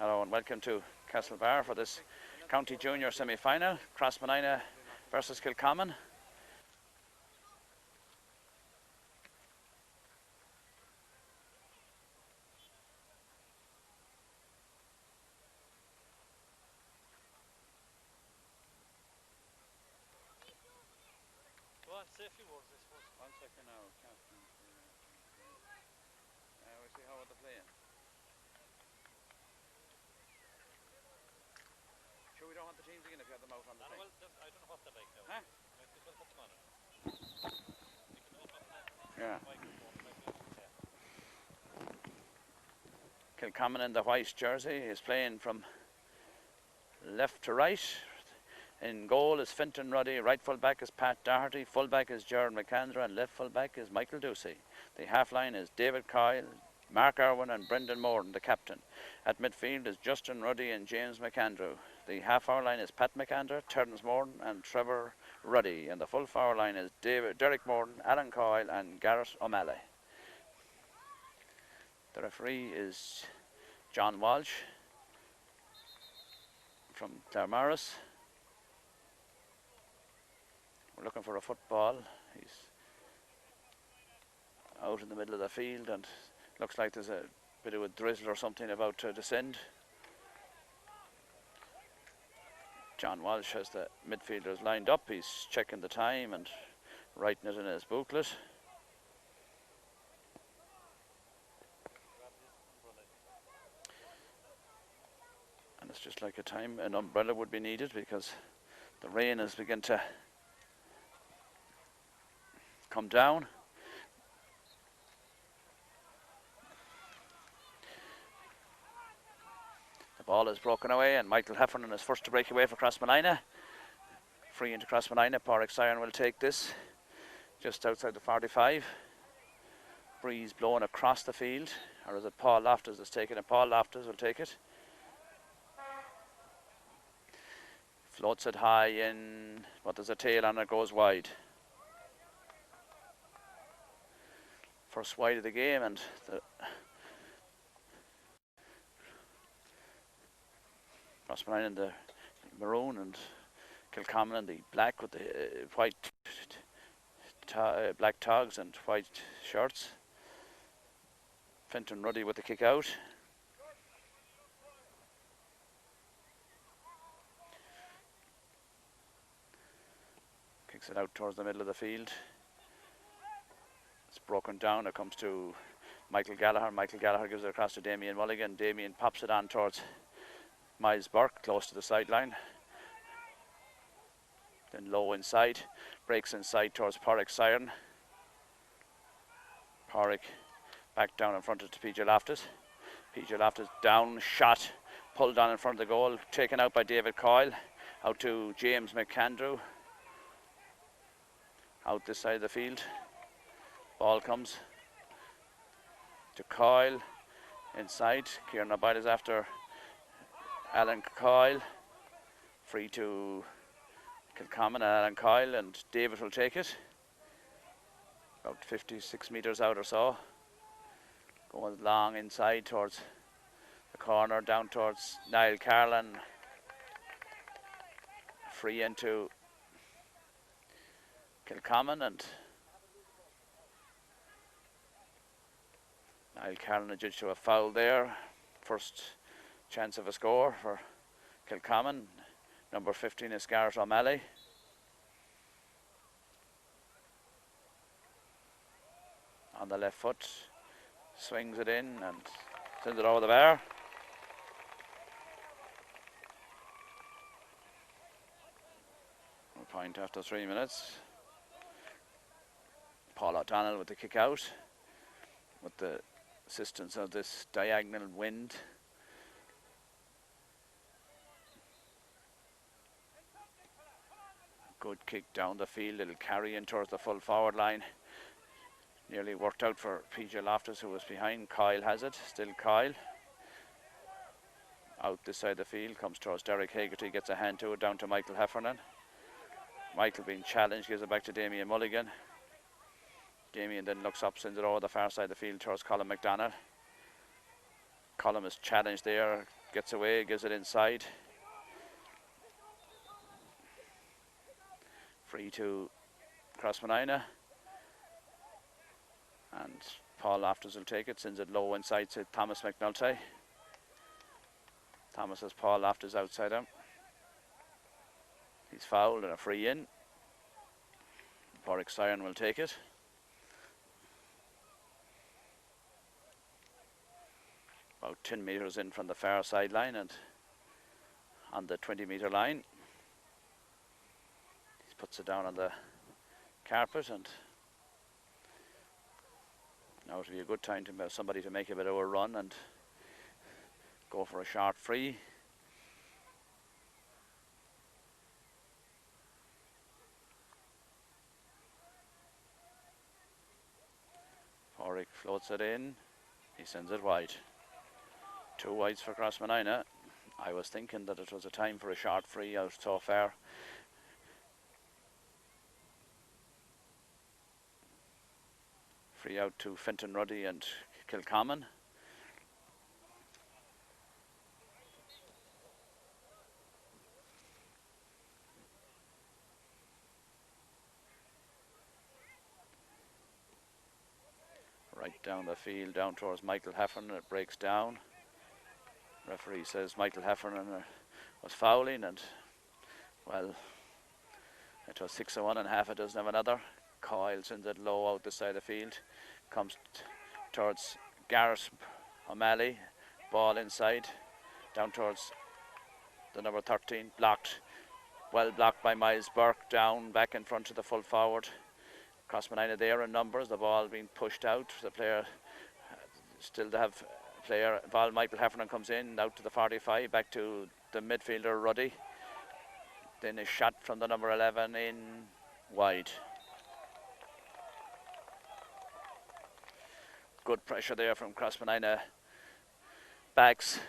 Hello and welcome to Castlebar for this County Junior semi-final, Crossmolina versus Kilcommon. Go on, say a few words, I suppose. 1 second now, Captain. We'll see how they're playing. Sure, we don't want the teams again if you have them out on the thing. Well, I don't know what they're like now. Huh? Might as well put them on it. You can open that Yeah. microphone, yeah. Kilcommon in the white jersey is playing from left to right. In goal is Fintan Ruddy, right full back is Pat Doherty, full back is Jared McAndrew, and left full back is Michael Ducey. The half line is David Coyle, Mark Irwin and Brendan Morton, the captain. At midfield is Justin Ruddy and James McAndrew. The half hour line is Pat McAndrew, Terence Morton and Trevor Ruddy. And the full forward line is Derek Morton, Alan Coyle and Garrett O'Malley. The referee is John Walsh from Claremorris. We're looking for a football. He's out in the middle of the field and looks like there's a bit of a drizzle or something about to descend. John Walsh has the midfielders lined up. He's checking the time and writing it in his booklet. And it's just like a time an umbrella would be needed because the rain has begun to come down. The ball is broken away and Michael Heffernan is first to break away for Crossmolina. Free into Crossmolina. Porrick Siren will take this just outside the 45. Breeze blowing across the field. Or is it Paul Loftus that's taking it? Paul Loftus will take it. Floats it high in, but there's a tail on it, goes wide. First wide of the game, and the Crossmolina in the maroon and Kilcommon in the black with the white black togs and white shirts. Fintan Ruddy with the kick out. Kicks it out towards the middle of the field. It's broken down. It comes to Michael Gallagher. Michael Gallagher gives it across to Damien Mulligan. Damien pops it on towards Miles Burke, close to the sideline. Then low inside. Breaks inside towards Porrick Siren. Porrick back down in front of P.J. Loftus. P.J. Loftus down, shot, pulled on in front of the goal. Taken out by David Coyle. Out to James McAndrew. Out this side of the field. Ball comes to Coyle inside. Kieran O'Boyle is after Alan Coyle. Free to Kilcommon and Alan Coyle, and David will take it. About 56 metres out or so. Going long inside towards the corner, down towards Niall Carlin. Free into Kilcommon, and Niall Carlin adjudged to a foul there. First chance of a score for Kilcommon. Number 15 is Garrett O'Malley. On the left foot, swings it in and sends it over the bar. A point after 3 minutes. Paul O'Donnell with the kick out, with the assistance of this diagonal wind. Good kick down the field. It'll carry in towards the full forward line. Nearly worked out for P.J. Loftus, who was behind. Coyle has it. Still Coyle. Out this side of the field. Comes towards Derek Hagerty. Gets a hand to it. Down to Michael Heffernan. Michael being challenged. Gives it back to Damien Mulligan. Damien then looks up. Sends it over the far side of the field towards Colin McDonald. Colin is challenged there. gets away, gives it inside. Free to Crossmolina. And Paul Loftus will take it, sends it low inside to Thomas McNulty. Thomas has Paul Loftus outside him. He's fouled and a free in. Warwick Siren will take it. About 10 metres in from the far sideline and on the 20-metre line. He puts it down on the carpet, and now it will be a good time to somebody to make a bit of a run and go for a short free. Warwick floats it in. He sends it wide. 2 wides for Crossmolina. I was thinking that it was a time for a short free out so far. Free out to Fenton Ruddy and Kilcommon. Right down the field, down towards Michael Heffernan. It breaks down. Referee says Michael Heffernan was fouling, and well, it was 6-1 and half a dozen of another. Coyle sends it low out the side of the field. Comes towards Garrett O'Malley. Ball inside. Down towards the number 13. Blocked. Well blocked by Miles Burke. Down back in front of the full forward. Crossmolina there in numbers. The ball being pushed out. The player still to have player. Ball Michael Heffernan comes in. Out to the 45. Back to the midfielder Ruddy. Then a shot from the number 11 in wide. Good pressure there from Crossmolina backs.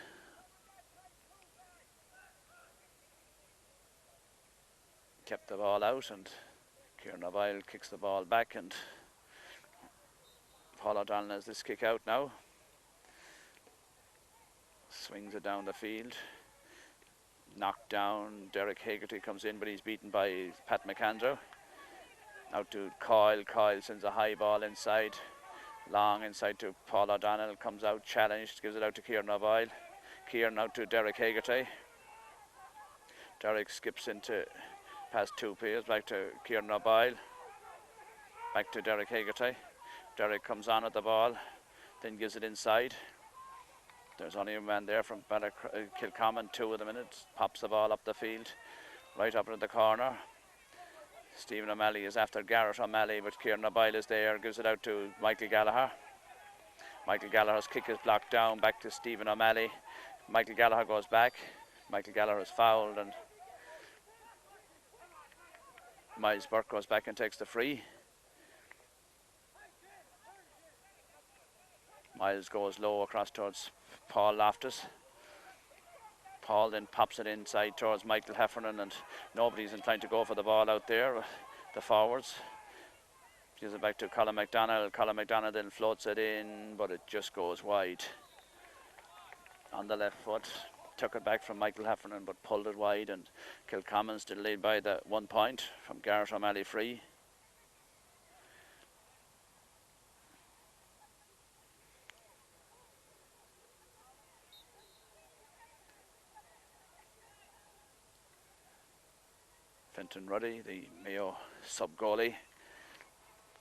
Kept the ball out, and Kieran O'Boyle kicks the ball back, and Paul O'Donnell has this kick out now. Swings it down the field. Knocked down. Derek Hagerty comes in, but he's beaten by Pat McAndrew. Out to Coyle. Coyle sends a high ball inside. Long inside to Paul O'Donnell. Comes out challenged. Gives it out to Kieran O'Boyle. Kieran out to Derek Hagerty. Derek skips into past 2 players. Back to Kieran O'Boyle. Back to Derek Hagerty. Derek comes on at the ball. Then gives it inside. There's only a man there from Kilcommon, 2 of the minutes. Pops the ball up the field. Right up into the corner. Stephen O'Malley is after Garrett O'Malley, but Kieran O'Boyle is there. Gives it out to Michael Gallagher. Michael Gallagher's kick is blocked down. Back to Stephen O'Malley. Michael Gallagher goes back. Michael Gallagher is fouled, and Miles Burke goes back and takes the free. Miles goes low across towards Paul Loftus. Paul then pops it inside towards Michael Heffernan, and nobody's inclined to go for the ball out there, the forwards. Gives it back to Colin McDonald. Colin McDonald then floats it in, but it just goes wide. On the left foot, took it back from Michael Heffernan, but pulled it wide, and Kilcommon still lead by the 1 point from Garrett O'Malley free. Fenton Ruddy, the Mayo sub-goalie,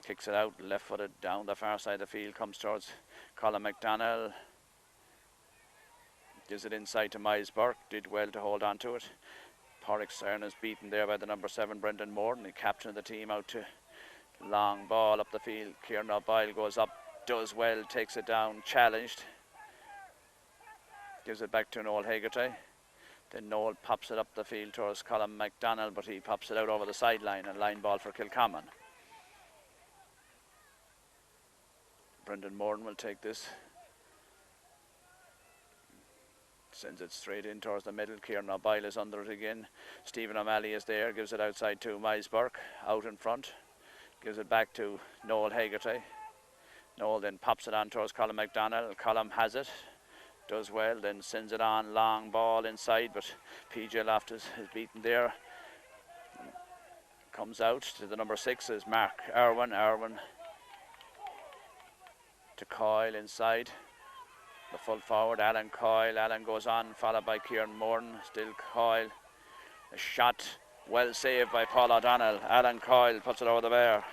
kicks it out, left-footed down the far side of the field, comes towards Colin McDonnell, gives it inside to Miles Burke, did well to hold on to it. Porrick Cern is beaten there by the number 7, Brendan Morton, the captain of the team, out to long ball up the field. Kieran O'Boyle goes up, does well, takes it down, challenged, gives it back to Noel Hagerty. Then Noel pops it up the field towards Colin McDonald, but he pops it out over the sideline, and line ball for Kilcommon. Brendan Morton will take this. Sends it straight in towards the middle. Kieran O'Boyle is under it again. Stephen O'Malley is there, gives it outside to Miles Burke, out in front. Gives it back to Noel Hagerty. Noel then pops it on towards Colin McDonald. Colin has it. does well, then sends it on, long ball inside, but P.J. Loftus is beaten there. Comes out to the number 6 is Mark Irwin. Irwin to Coyle inside. The full forward, Alan Coyle. Alan goes on, followed by Kieran Morton. Still Coyle. A shot well saved by Paul O'Donnell. Alan Coyle puts it over the bar.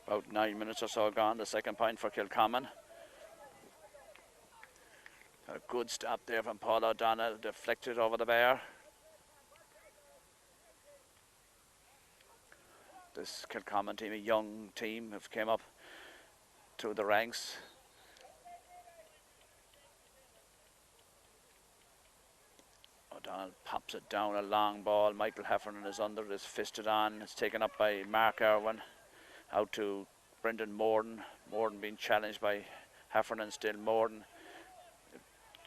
About 9 minutes or so gone. The second point for Kilcommon. A good stop there from Paul O'Donnell. Deflected over the bar. This Kilcommon team, a young team, have came up through the ranks. O'Donnell pops it down, a long ball. Michael Heffernan is under, is fisted on. It's taken up by Mark Irwin. Out to Brendan Morden. Morden being challenged by Heffernan, still Morden.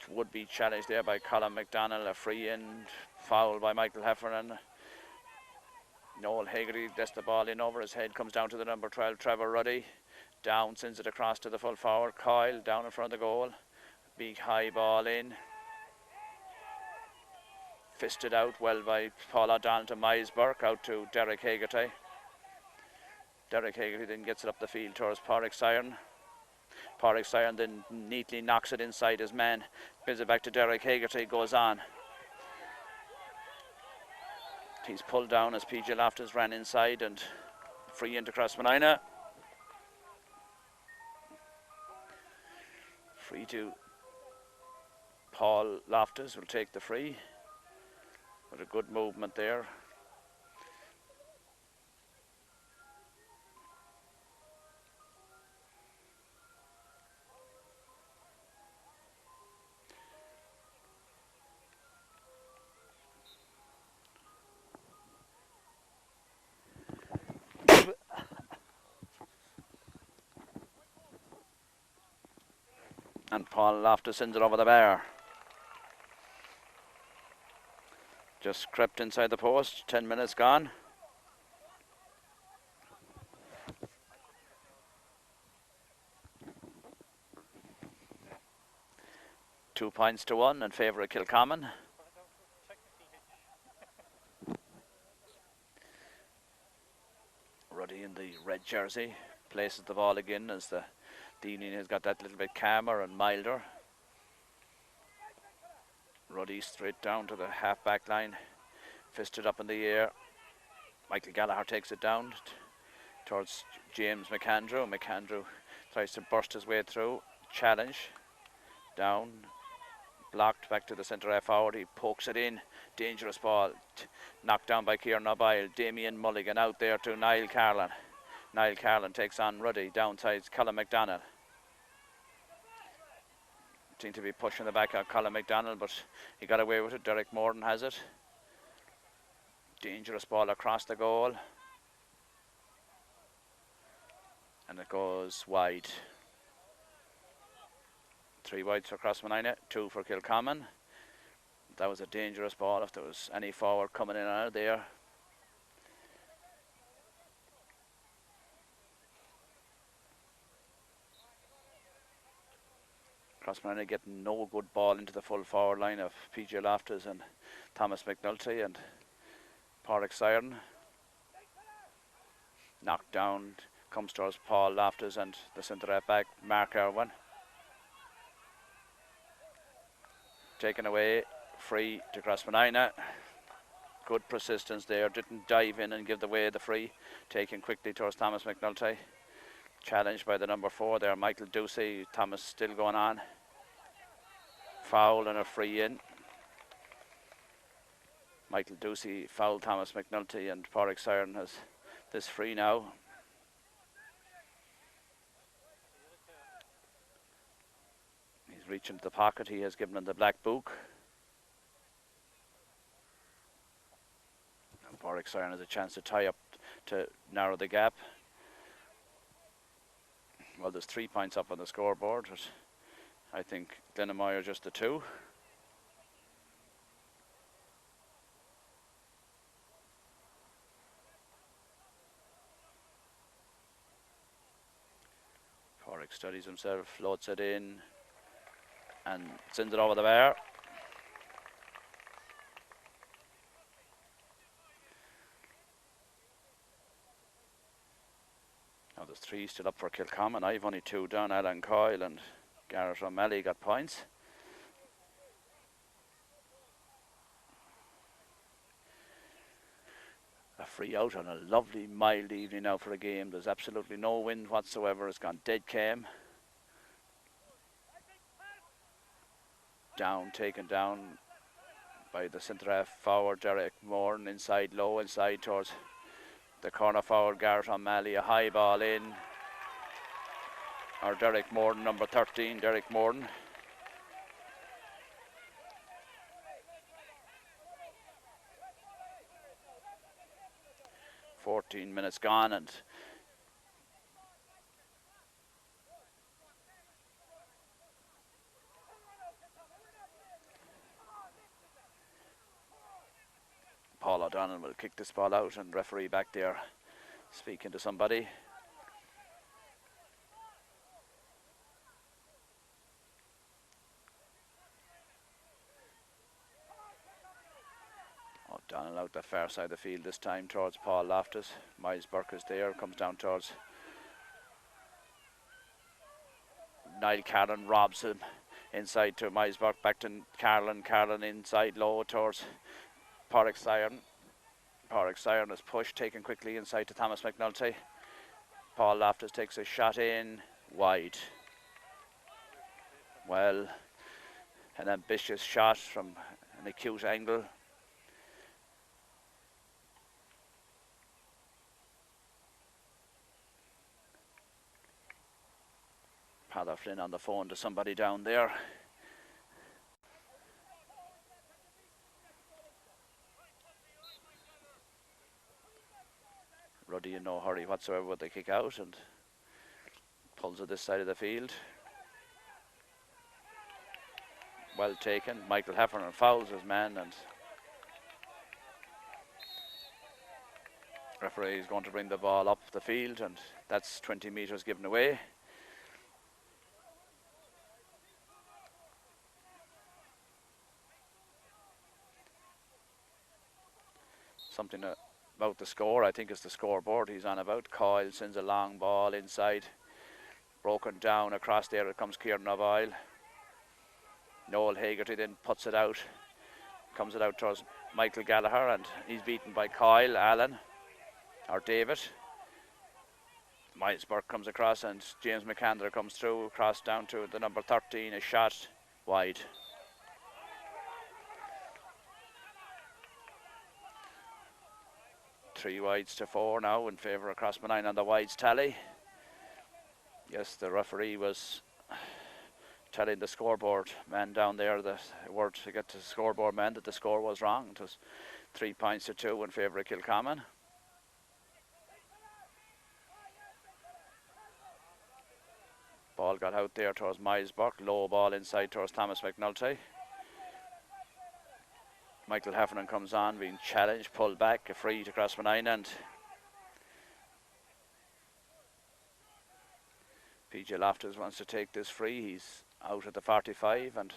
Would be challenged there by Colin McDonnell. A free in, foul by Michael Heffernan. Noel Haggerty lets the ball in over his head, comes down to the number 12, Trevor Ruddy. Down, sends it across to the full forward. Coyle down in front of the goal. Big high ball in. Fisted out well by Paul O'Donnell to Miles Burke, out to Derek Haggerty. Derek Haggerty then gets it up the field towards Pádraig Siren. Pádraig Siren then neatly knocks it inside his man. Brings it back to Derek Haggerty, goes on. He's pulled down as P.J. Loftus ran inside and free into Crossmolina. Free to Paul Loftus will take the free. But a good movement there. And Paul Loftus sends it over the bar. Just crept inside the post, 10 minutes gone. Two points to one in favour of Kilcommon. Ruddy in the red jersey places the ball again as the evening has got that little bit calmer and milder. Ruddy straight down to the half back line, fisted up in the air. Michael Gallagher takes it down towards James McAndrew. McAndrew tries to burst his way through. Challenge down, blocked back to the centre half forward. He pokes it in. Dangerous ball, knocked down by Kieran O'Boyle. Damien Mulligan out there to Niall Carlin. Niall Carlin takes on Ruddy. Downsides Colin McDonald. Seemed to be pushing the back of Colin McDonald, but he got away with it. Derek Morden has it. Dangerous ball across the goal. And it goes wide. 3 wides for Crossmolina, 2 for Kilcommon. That was a dangerous ball if there was any forward coming in out there. Crossmolina getting no good ball into the full forward line of P.J. Loftus and Thomas McNulty and Pádraig Siren. Knocked down, comes towards Paul Loftus and the centre half back, Mark Irwin. Taken away, free to Crossmolina. Good persistence there, didn't dive in and give away the free. Taken quickly towards Thomas McNulty. Challenged by the number 4 there, Michael Ducey. Thomas still going on. Foul and a free in. Michael Ducey fouled Thomas McNulty and Pádraig Siren has this free now. He's reaching into the pocket. He has given him the black book. And Pádraig Siren has a chance to tie up to narrow the gap. Well, there's 3 points up on the scoreboard, but I think Glennamoy are just the 2. Burke studies himself, floats it in, and sends it over the bar. Now there's 3 still up for Kilcommon. I've only 2 down. Alan Coyle and Garrett O'Malley got points. A free out on a lovely mild evening now for a game. There's absolutely no wind whatsoever. It's gone dead calm. Down, taken down by the centre half forward Derek Moran, inside low, inside towards the corner forward Garrett O'Malley. A high ball in. Or Derek Moran, number 13, Derek Moran. "14 minutes gone, and Paul O'Donnell will kick this ball out, and referee back there speaking to somebody. O'Donnell out the far side of the field this time towards Paul Loftus. Miles Burke is there, comes down towards Niall Carlin, robs him inside to Miles Burke, back to Carlin. Carlin inside low towards Pádraig Siren. Pádraig Siren is pushed, taken quickly inside to Thomas McNulty. Paul Loftus takes a shot in, wide. Well, an ambitious shot from an acute angle. Paddy Flynn on the phone to somebody down there. Ruddy in no hurry whatsoever with the kick out, and pulls it this side of the field. Well taken. Michael Heffernan fouls his man, and referee is going to bring the ball up the field, and that's 20 metres given away. Something about the score, I think it's the scoreboard he's on about. Coyle sends a long ball inside, broken down across there. It comes Kieran O'Boyle. Noel Hagerty then puts it out, comes it out towards Michael Gallagher, and he's beaten by Coyle, Allen, or David. Miles Burke comes across, and James McAndrew comes through, across down to the number 13, a shot wide. Three wides to 4 now in favour of Crossmolina on the wides tally. Yes, the referee was telling the scoreboard man down there, the word to get to the scoreboard man, that the score was wrong. It was 3 points to 2 in favour of Kilcommon. Ball got out there towards Miles Burke, low ball inside towards Thomas McNulty. Michael Heffernan comes on, being challenged, pulled back, a free to Crossmolina, and P.J. Loftus wants to take this free. He's out at the 45, and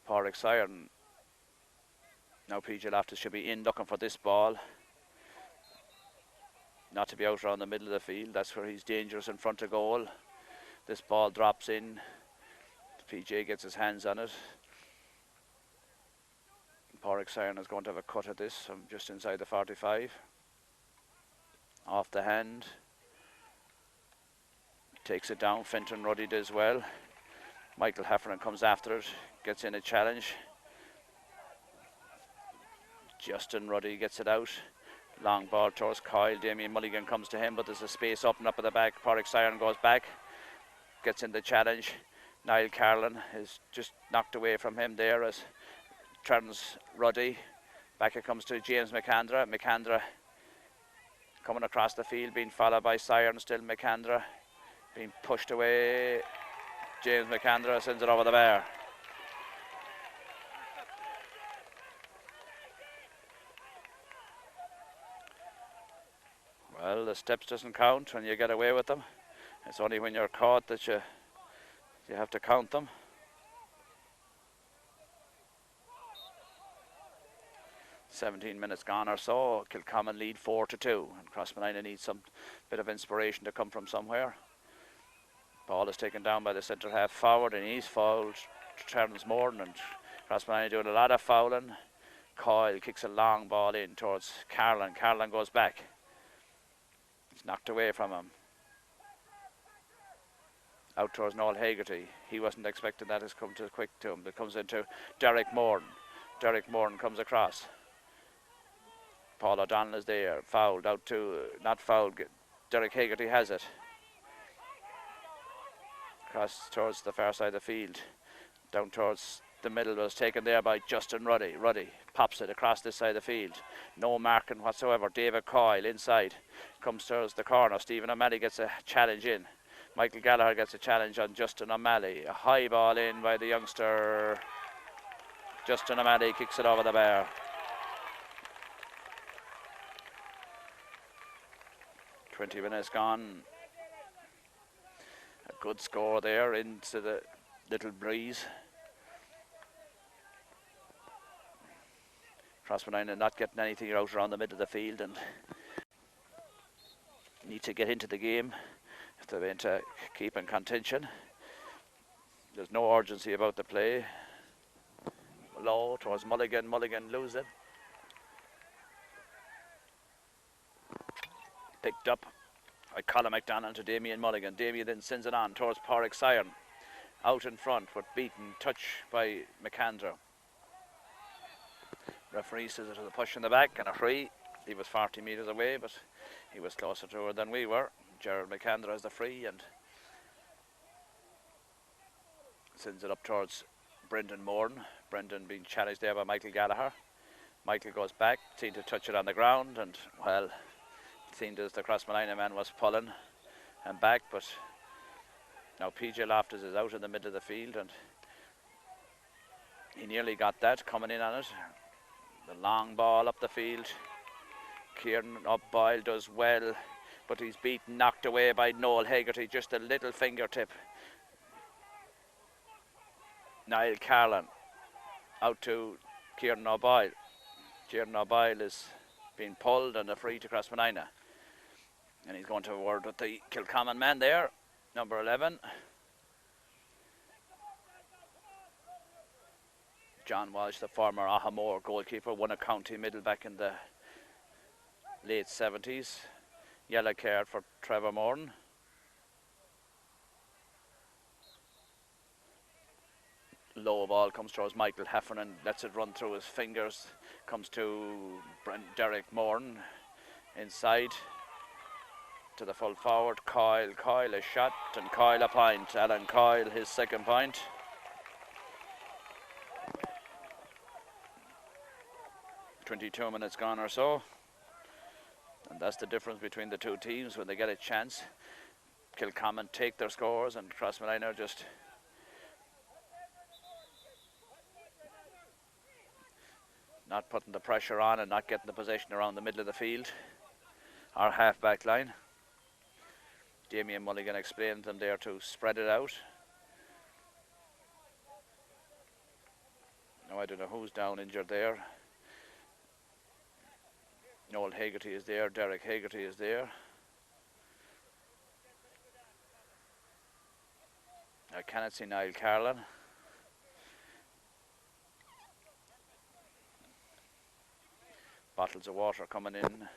Pádraig Siren. Now P.J. Loftus should be in looking for this ball, not to be out around the middle of the field. That's where he's dangerous in front of goal. This ball drops in. PJ gets his hands on it. Pádraig Siren is going to have a cut at this from just inside the 45. Off the hand. Takes it down. Fenton Ruddy does well. Michael Heffernan comes after it. Gets in a challenge. Justin Ruddy gets it out. Long ball towards Coyle. Damien Mulligan comes to him, but there's a space open up at the back. Pádraig Siren goes back. Gets in the challenge. Niall Carlin is just knocked away from him there as turns Ruddy. Back it comes to James McAndrew. McAndrew coming across the field, being followed by Siren. Still McAndrew being pushed away. James McAndrew sends it over the bar. Well, the steps doesn't count when you get away with them. It's only when you're caught that you have to count them. "17 minutes gone or so. Kilcommon lead 4-2, and Crossmolina needs some bit of inspiration to come from somewhere. Ball is taken down by the centre half forward, and he's fouled. Terence Morton, and Crossmolina doing a lot of fouling. Coyle kicks a long ball in towards Carlin. Carlin goes back. It's knocked away from him. Out towards Noel Hegarty. He wasn't expecting that to come too quick to him. It comes into Derek Morton. Derek Morton comes across. Paul O'Donnell is there. Fouled out to, not fouled. Derek Hegarty has it. Across towards the far side of the field. Down towards the middle, was taken there by Justin Ruddy. Ruddy pops it across this side of the field. No marking whatsoever. David Coyle inside. Comes towards the corner. Stephen O'Malley gets a challenge in. Michael Gallagher gets a challenge on Justin O'Malley. A high ball in by the youngster. Justin O'Malley kicks it over the bar. "20 minutes gone. A good score there into the little breeze. Crossmolina not getting anything out around the middle of the field and need to get into the game if they're going to keep in contention. There's no urgency about the play. Low towards Mulligan. Mulligan loses it. Picked up by Colin McDonald to Damien Mulligan. Damien then sends it on towards Pádraig Siren. Out in front, but beaten touch by McAndrew. Referee says it was a push in the back and a free. He was 40 metres away, but he was closer to her than we were. Gerald McAndrew has the free and sends it up towards Brendan Morton. Brendan being challenged there by Michael Gallagher. Michael goes back, seemed to touch it on the ground, and well, it seemed as the Crossmolina man was pulling and back, but now P.J. Loftus is out in the middle of the field and he nearly got that coming in on it. The long ball up the field. Kieran O'Boyle does well, but he's beaten, knocked away by Noel Hegarty, just a little fingertip. Niall Carlin out to Kieran O'Boyle. Kieran O'Boyle is being pulled and a free to Crossmolina. And he's going to a word with the Kilcommon man there, number 11. John Walsh, the former Ahamore goalkeeper, won a county medal back in the late 70s. Yellow card for Trevor Morton. Low ball comes towards Michael Heffernan, lets it run through his fingers. Comes to Derek Morton inside to the full forward. Coyle a shot and Coyle a point. Alan Coyle his second point. "22 minutes gone or so, and that's the difference between the two teams when they get a chance. Kilcommon take their scores and Crossmolina just not putting the pressure on and not getting the possession around the middle of the field. Our half-back line. Damien Mulligan explained them there to spread it out. Now I don't know who's down injured there. Noel Hegarty is there, Derek Hegarty is there. I cannot see Niall Carlin. Bottles of water coming in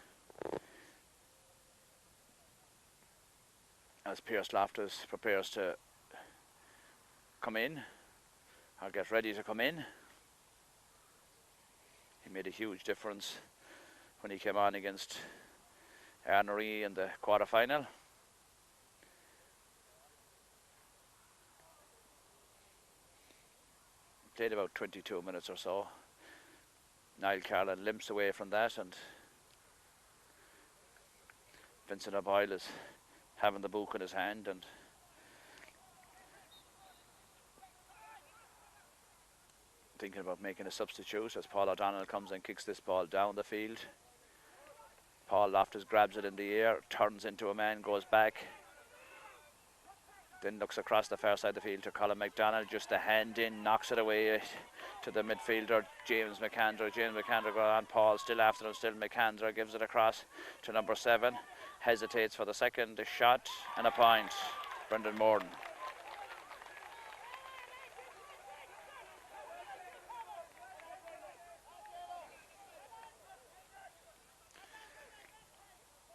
as Pierce Loftus prepares to come in or get ready to come in. He made a huge difference when he came on against Arnery in the quarter-final. Played about 22 minutes or so. Niall Carlin limps away from that and Vincent O'Boyle is having the book in his hand and thinking about making a substitute as Paul O'Donnell comes and kicks this ball down the field. Paul Loftus grabs it in the air, turns into a man, goes back. Then looks across the far side of the field to Colin McDonald, just a hand in, knocks it away to the midfielder James McAndrew. James McAndrew got on, Paul still after him, still McAndrew gives it across to number 7, hesitates for the second, a shot and a point. Brendan Morden.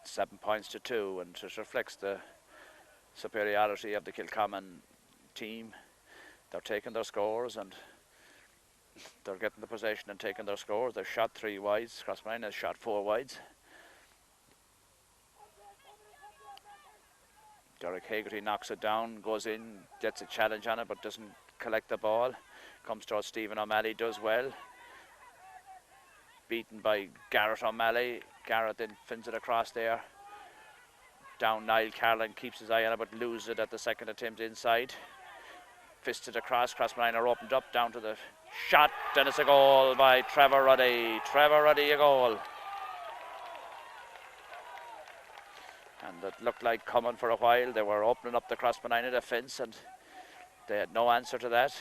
Seven points to 2, and it reflects the superiority of the Kilcommon team. They're taking their scores and they're getting the possession and taking their scores. They've shot 3 wides. Crossmolina has shot 4 wides. Derek Hagerty knocks it down, goes in, gets a challenge on it, but doesn't collect the ball. Comes towards Stephen O'Malley, does well. Beaten by Garrett O'Malley. Garrett then fins it across there. Down Niall Carlin, keeps his eye on it, but loses it at the second attempt inside. Fisted across, Crossmolina opened up, down to the shot, and it's a goal by Trevor Ruddy. Trevor Ruddy, a goal. And it looked like coming for a while. They were opening up the Crossmolina defence and they had no answer to that.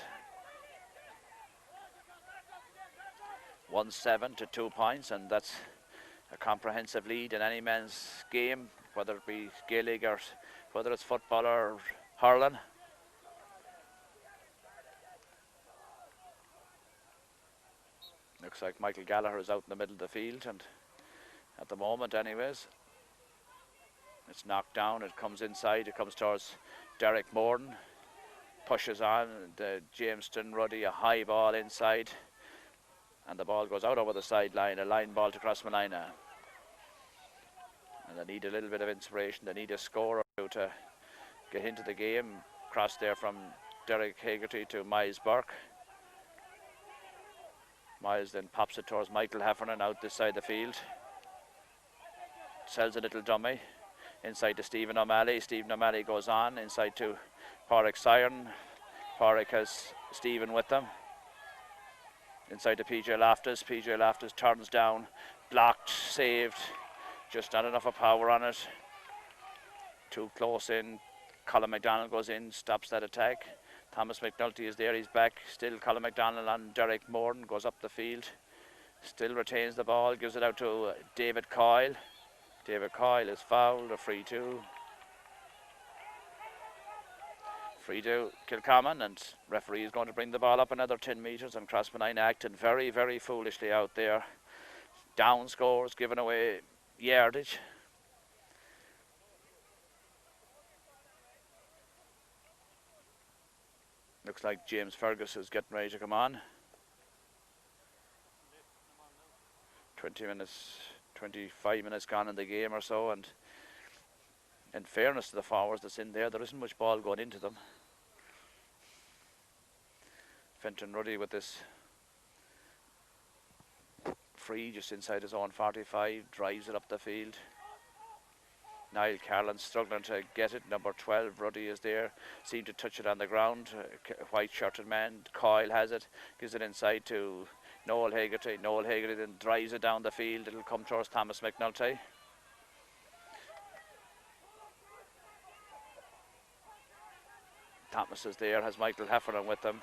1-7 to 2 points, and that's a comprehensive lead in any man's game, whether it be Gaelic or whether it's football or hurling. Looks like Michael Gallagher is out in the middle of the field, and at the moment anyways, it's knocked down, it comes inside, it comes towards Derek Morden, pushes on, Jamestown Ruddy, a high ball inside, and the ball goes out over the sideline, a line ball to Crossmolina. And they need a little bit of inspiration, they need a score or two to get into the game. Cross there from Derek Hagerty to Miles Burke. Miles then pops it towards Michael Heffernan out this side of the field. Sells a little dummy inside to Stephen O'Malley. Stephen O'Malley goes on inside to Pádraig Siren. Pádraig has Stephen with them. Inside to P.J Loftus. P.J Loftus turns down, blocked, saved. Just not enough of power on it. Too close in. Colin McDonald goes in, stops that attack. Thomas McNulty is there, he's back. Still Colin McDonald on Derek Morden, goes up the field. Still retains the ball, gives it out to David Coyle. David Coyle is fouled, a free to Kilcommon, and referee is going to bring the ball up another 10 metres, and Crossmolina acting very, very foolishly out there. Down scores, giving away yardage. Looks like James Fergus is getting ready to come on. 25 minutes gone in the game or so, and in fairness to the forwards that's in there isn't much ball going into them. Fenton Ruddy with this free just inside his own 45, drives it up the field. Niall Carlin struggling to get it. Number 12, Ruddy is there. Seemed to touch it on the ground. White shirted man, Coyle has it. Gives it inside to Noel Hagerty. Noel Hagerty then drives it down the field. It'll come towards Thomas McNulty. Thomas is there, has Michael Heffernan with him.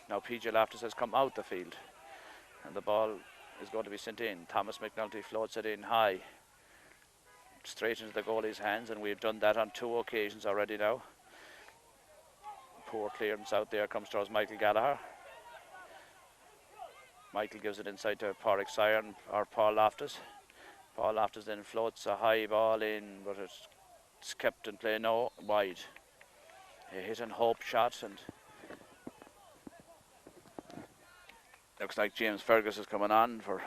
Now P.J Loftus has come out the field, and the ball is going to be sent in. Thomas McNulty floats it in high, straight into the goalie's hands, and we've done that on 2 occasions already now. Poor clearance out there, comes towards Michael Gallagher. Michael gives it inside to Pádraig Siren or Paul Loftus. Paul Loftus then floats a high ball in, but it's kept in play no wide. A hit and hope shot, and looks like James Fergus is coming on for.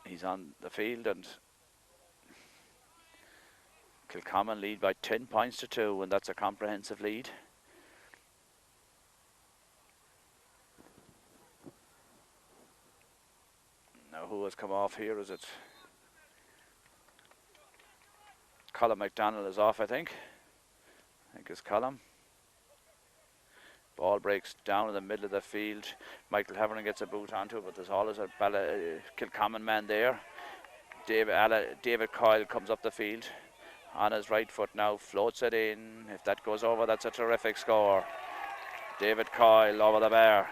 He's on the field, and Kilcommon lead by 10 points to 2, and that's a comprehensive lead. Now who has come off here? Is it Colin McDonald is off, I think. It's Colin. Ball breaks down in the middle of the field. Michael Heffernan gets a boot onto it, but there's always a Kilcommon man there. David Coyle comes up the field on his right foot now, floats it in. If that goes over, that's a terrific score. David Coyle over the bar.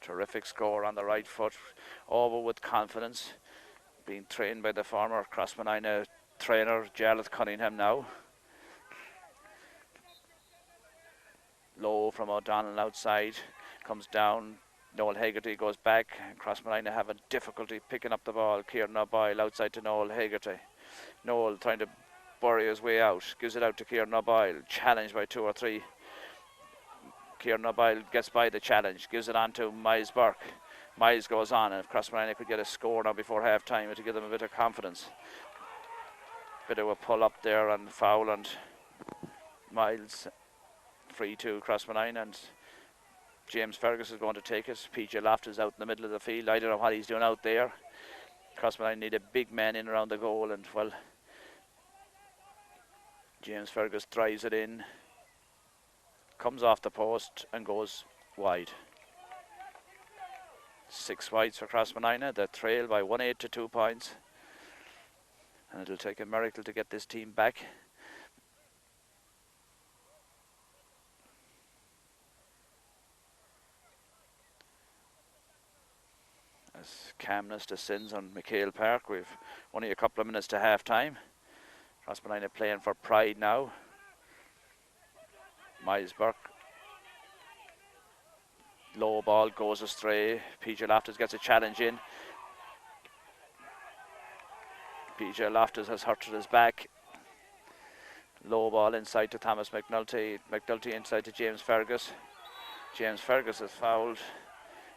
Terrific score on the right foot, over with confidence, being trained by the former Crossmolina trainer Jarlath Cunningham now. Low from O'Donnell outside, comes down. Noel Hegarty goes back. Crossmolina having difficulty picking up the ball. Kieran O'Boyle outside to Noel Hegarty. Noel trying to bury his way out, gives it out to Kieran O'Boyle, challenged by 2 or 3. Kieran O'Boyle gets by the challenge, gives it on to Miles Burke. Miles goes on, and if Crossmolina could get a score now before half time, it would give them a bit of confidence. Bit of a pull up there and foul, and Miles free to Crossmolina, and James Fergus is going to take it. P.J Loftus out in the middle of the field. I don't know what he's doing out there. Crossmolina need a big man in around the goal, and well, James Fergus drives it in, comes off the post and goes wide. 6 wides for Crossmolina. They trail by 1-8 to 2 points, and it'll take a miracle to get this team back. As calmness descends on McHale Park, we've only a couple of minutes to half time. Crossmolina playing for pride now. Miles Burke, low ball goes astray. P.J Loftus gets a challenge in. P.J Loftus has hurted his back. Low ball inside to Thomas McNulty. McNulty inside to James Fergus. James Fergus is fouled,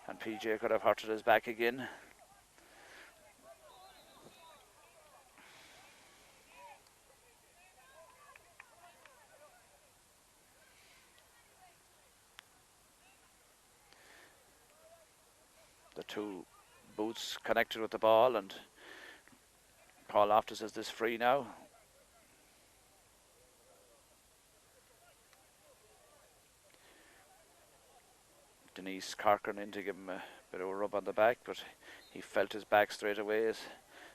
and PJ could have hurted his back again. The two boots connected with the ball, and Paul Loftus is this free now. Denise Corcoran in to give him a bit of a rub on the back, but he felt his back straight away as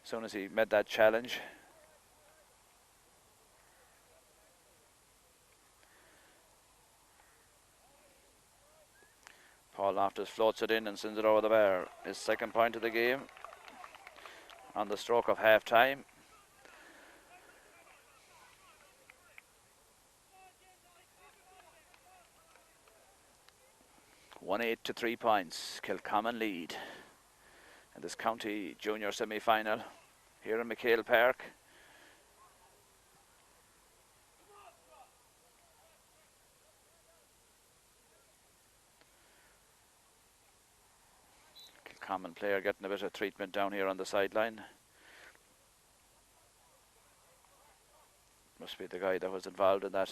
soon as he made that challenge. Paul Loftus floats it in and sends it over the bar. His second point of the game on the stroke of half time. One 8 to 3 points. Kilcommon lead in this county junior semi-final here in McHale Park. Kilcommon player getting a bit of treatment down here on the sideline. Must be the guy that was involved in that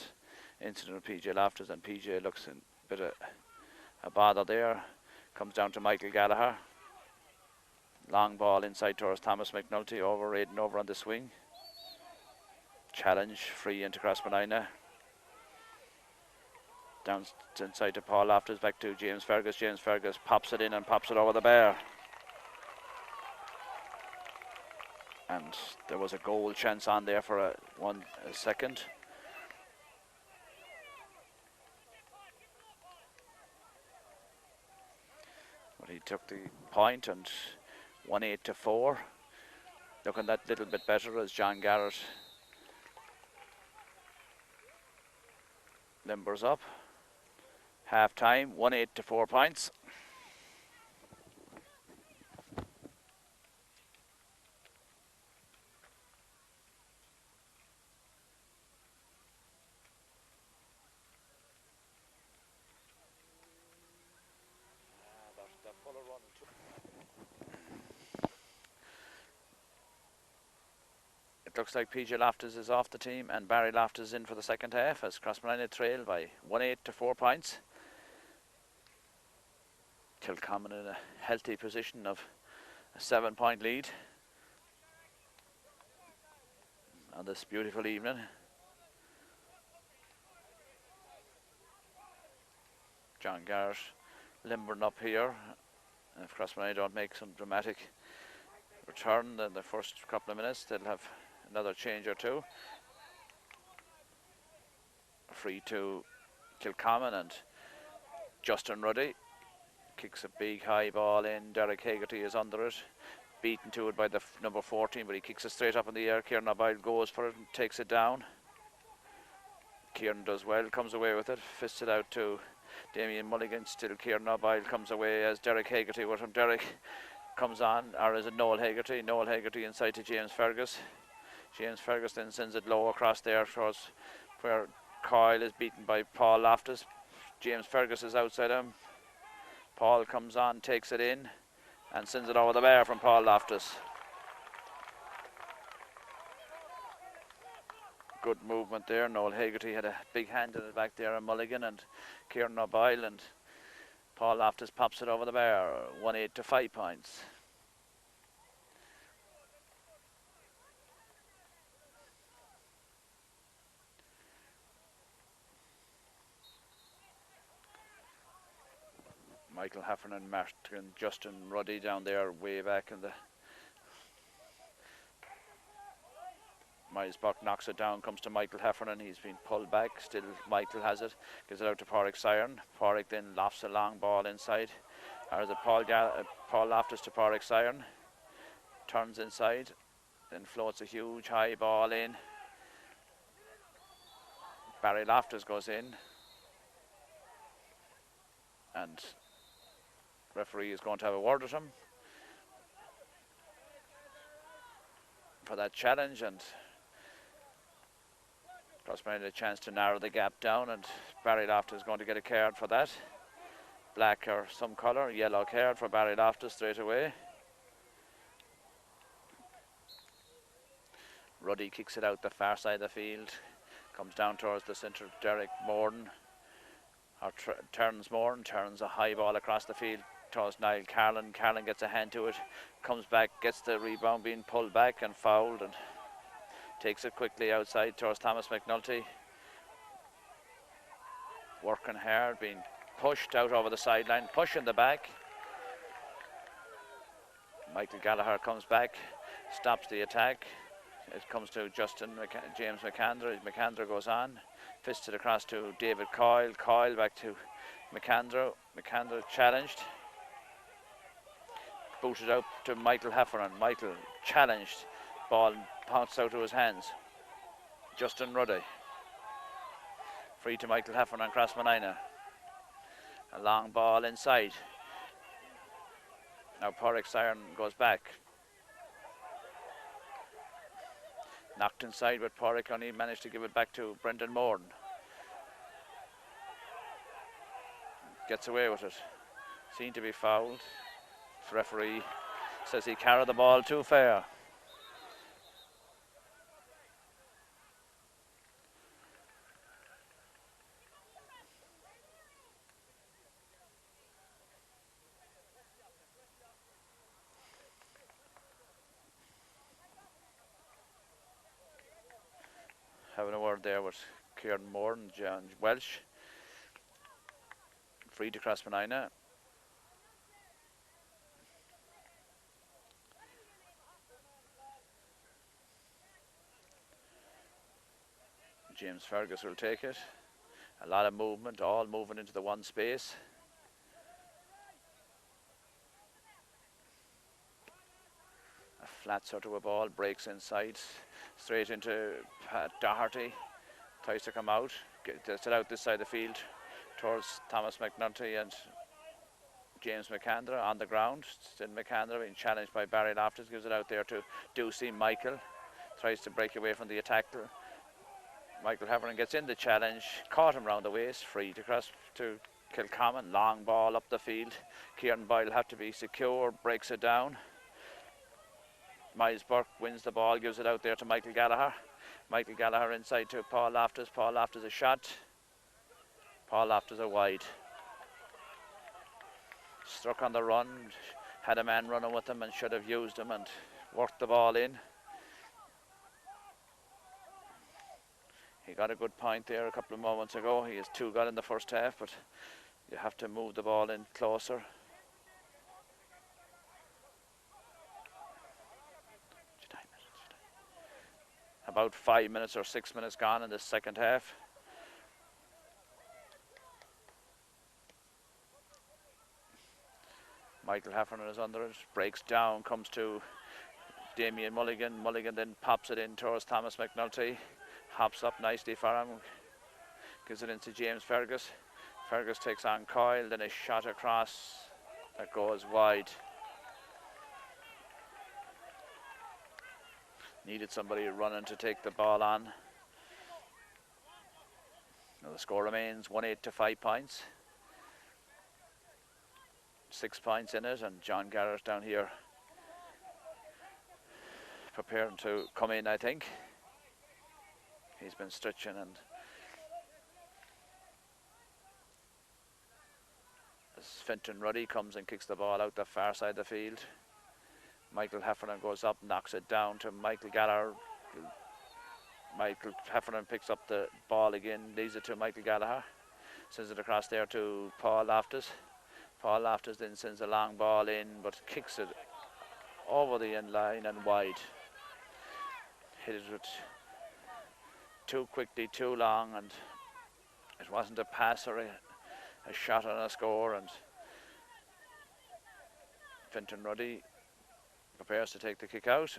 incident with PJ Loftus, and PJ looks in a bit of a bother there. Comes down to Michael Gallagher. Long ball inside towards Thomas McNulty, over Aidan over on the swing. Challenge free into Crossmolina. Down inside to Paul Loftus, back to James Fergus. James Fergus pops it in and pops it over the bar. And there was a goal chance on there for a second. But he took the point, and 1-8 to 4. Looking that little bit better as John Garrett limbers up. Half time, 1-8 to 4 points. Looks like PJ Loftus is off the team and Barry Loftus is in for the second half as Crossmolina trail by 1-8 to 4 points. Kilcommon in a healthy position of a 7-point lead on this beautiful evening. John Garrett limbering up here. And if Crossmolina don't make some dramatic return in the first couple of minutes, they'll have another change or two. Free to Cill Chomáin, and Justin Ruddy kicks a big high ball in. Derek Hegarty is under it, beaten to it by the number 14, but he kicks it straight up in the air. Kieran O'Boyle goes for it and takes it down. Kieran does well, comes away with it, fists it out to Damien Mulligan. Still Kieran O'Boyle comes away as Derek Hegarty with him. Derek comes on, or is it Noel Hegarty? Noel Hegarty inside to James Fergus. James Fergus then sends it low across there towards where Coyle is beaten by Paul Loftus. James Fergus is outside him. Paul comes on, takes it in, and sends it over the bar from Paul Loftus. Good movement there. Noel Hegarty had a big hand in it back there, and Mulligan and Kieran O'Boyle, and Paul Loftus pops it over the bar. 1-8 to 5 points. Michael Heffernan, Martin, Justin Ruddy down there way back in the... Miles Buck knocks it down, comes to Michael Heffernan. He's been pulled back. Still Michael has it. Gives it out to Pádraig Siren. Pádraig then lofts a long ball inside. Or is it Paul Loftus to Pádraig Siren? Turns inside. Then floats a huge high ball in. Barry Loftus goes in. And referee is going to have a word with him for that challenge, and Crossmolina a chance to narrow the gap down, and Barry Loftus is going to get a card for that. Black or some colour, yellow card for Barry Loftus straight away. Ruddy kicks it out the far side of the field, comes down towards the centre. Derek Morden, or turns Morden, turns a high ball across the field towards Niall Carlin. Carlin gets a hand to it, comes back, gets the rebound, being pulled back and fouled, and takes it quickly outside towards Thomas McNulty. Working hard, being pushed out over the sideline, pushing the back. Michael Gallagher comes back, stops the attack. It comes to James McAndrew. McAndrew goes on, fists it across to David Coyle. Coyle back to McAndrew. McAndrew challenged. Booted out to Michael Heffernan. Michael challenged. Ball pounced out of his hands. Justin Ruddy. Free to Michael Heffernan, Crossmolina. A long ball inside. Now Pádraig Siren goes back. Knocked inside, but Pádraig only managed to give it back to Brendan Morden. Gets away with it. Seen to be fouled. The referee says he carried the ball too far. Having a word there with Kieran Moore and John Welsh. Free to Crossmolina. James Fergus will take it. A lot of movement, all moving into the one space. A flat sort of a ball, breaks inside, straight into Pat Doherty. Tries to come out, gets it out this side of the field towards Thomas McNulty and James McAndrew on the ground. Still McAndrew being challenged by Barry Loftus, gives it out there to Ducey Michael. Tries to break away from the attacker. Michael Heffernan gets in the challenge, caught him round the waist, free to cross to Cill Chomáin. Long ball up the field. Kieran Boyle had to be secure, breaks it down. Miles Burke wins the ball, gives it out there to Michael Gallagher. Michael Gallagher inside to Paul Loftus. Paul Loftus a shot. Paul Loftus a wide. Struck on the run, had a man running with him and should have used him and worked the ball in. He got a good point there a couple of moments ago. He has 2 got in the first half, but You have to move the ball in closer. About 5 minutes or 6 minutes gone in the second half. Michael Heffernan is under it, breaks down, comes to Damien Mulligan. Mulligan then pops it in towards Thomas McNulty. Hops up nicely for him, gives it into James Fergus. Fergus takes on Coyle, then a shot across that goes wide. Needed somebody running to take the ball on. Now the score remains 1-8 to 5 points. 6 points in it, and John Garrett down here preparing to come in, I think. He's been stretching, and as Fintan Ruddy comes and kicks the ball out the far side of the field, Michael Heffernan goes up, knocks it down to Michael Gallagher. Michael Heffernan picks up the ball again, leaves it to Michael Gallagher, sends it across there to Paul Loftus. Paul Loftus then sends a long ball in, but kicks it over the end line and wide. Hit it with too quickly, too long, and it wasn't a pass or a shot on a score. And Fintan Ruddy prepares to take the kick out.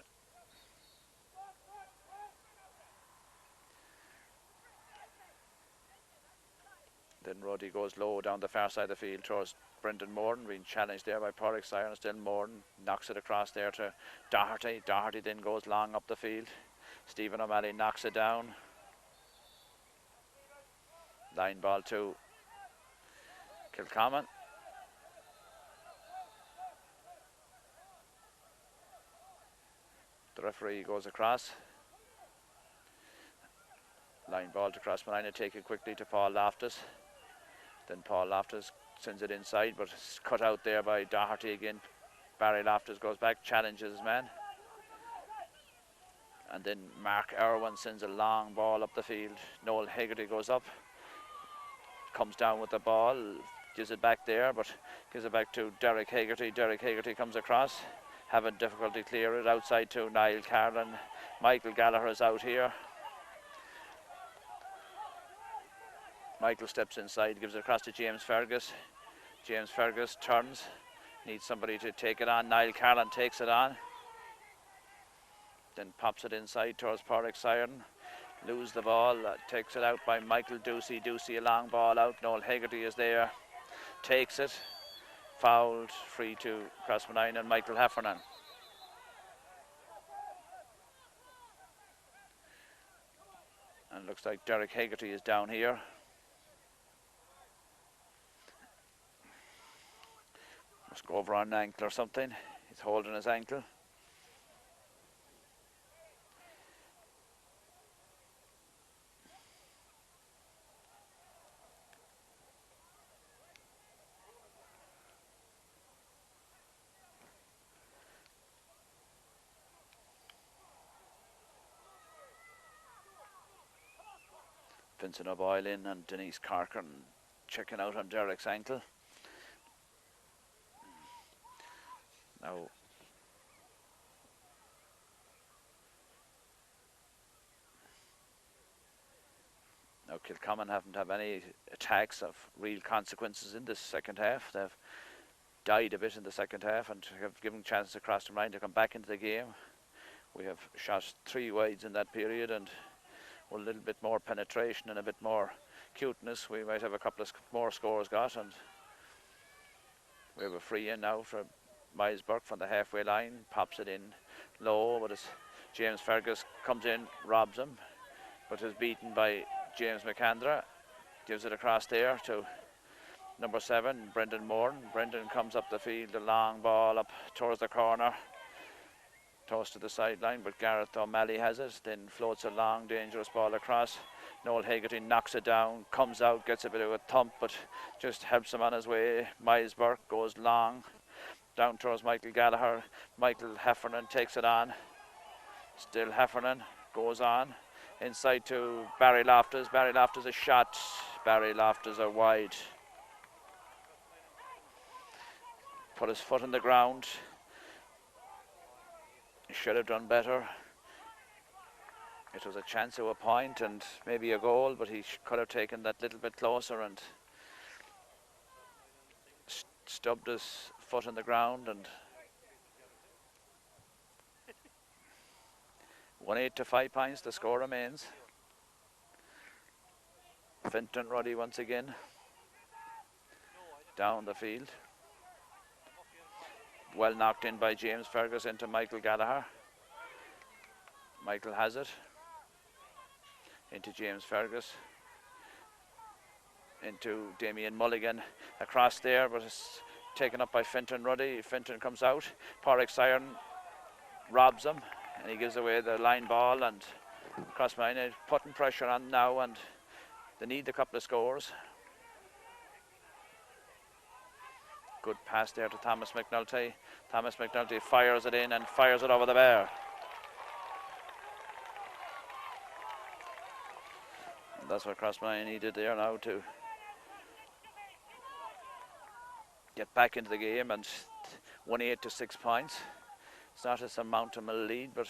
Then Ruddy goes low down the far side of the field towards Brendan Morton, being challenged there by Porrick Siren. Still Morton knocks it across there to Doherty. Doherty then goes long up the field. Stephen O'Malley knocks it down. Line ball to Kilcommon. The referee goes across. Line ball to Crossmolina, taken quickly to Paul Loftus. Then Paul Loftus sends it inside, but it's cut out there by Doherty again. Barry Loftus goes back, challenges his man. And then Mark Irwin sends a long ball up the field. Noel Hegarty goes up, comes down with the ball, gives it back there, but gives it back to Derek Hegarty. Derek Hegarty comes across, having difficulty clear it outside to Niall Carlin. Michael Gallagher is out here. Michael steps inside, gives it across to James Fergus. James Fergus turns, needs somebody to take it on. Niall Carlin takes it on, then pops it inside towards Porrick Siren. Lose the ball, takes it out by Michael Ducey. Ducey a long ball out. Noel Hegarty is there, takes it, fouled, free to Crossmolina and Michael Heffernan. And looks like Derek Hegarty is down here. Must go over on an ankle or something. He's holding his ankle. Vincent O'Boyle in and Denise Corcoran checking out on Derek's ankle. Now Kilcommon haven't had any attacks of real consequences in this second half. They've died a bit in the second half and have given chances across the line to come back into the game. We have shot 3 wides in that period, and with a little bit more penetration and a bit more cuteness, we might have a couple of more scores got. And we have a free in now for Miles Burke from the halfway line, pops it in low, but as James Fergus comes in, robs him, but is beaten by James McAndra. Gives it across there to number 7, Brendan Morton. Brendan comes up the field, a long ball up towards the corner, tossed to the sideline, but Gareth O'Malley has it, then floats a long dangerous ball across. Noel Hegarty knocks it down, comes out, gets a bit of a thump, but just helps him on his way. Miles Burke goes long down towards Michael Gallagher. Michael Heffernan takes it on. Still Heffernan goes on inside to Barry Loftus. Barry Loftus a shot. Barry Loftus are wide. put his foot on the ground. He should have done better. It was a chance of a point and maybe a goal, but he could have taken that little bit closer and stubbed his foot on the ground. And 1-8 to 5 points, the score remains. Fintan Ruddy once again down the field. Well knocked in by James Fergus into Michael Gallagher. Michael has it into James Fergus, into Damien Mulligan, across there, but it's taken up by Fintan Ruddy. Fintan comes out, Porrick Siren robs him and he gives away the line ball, and Crossmolina putting pressure on now and they need a couple of scores. Good pass there to Thomas McNulty. Thomas McNulty fires it in and fires it over the bar. That's what Crossmolina needed there now to get back into the game, and 1-8 to 6 points. It's not a surmountable lead, but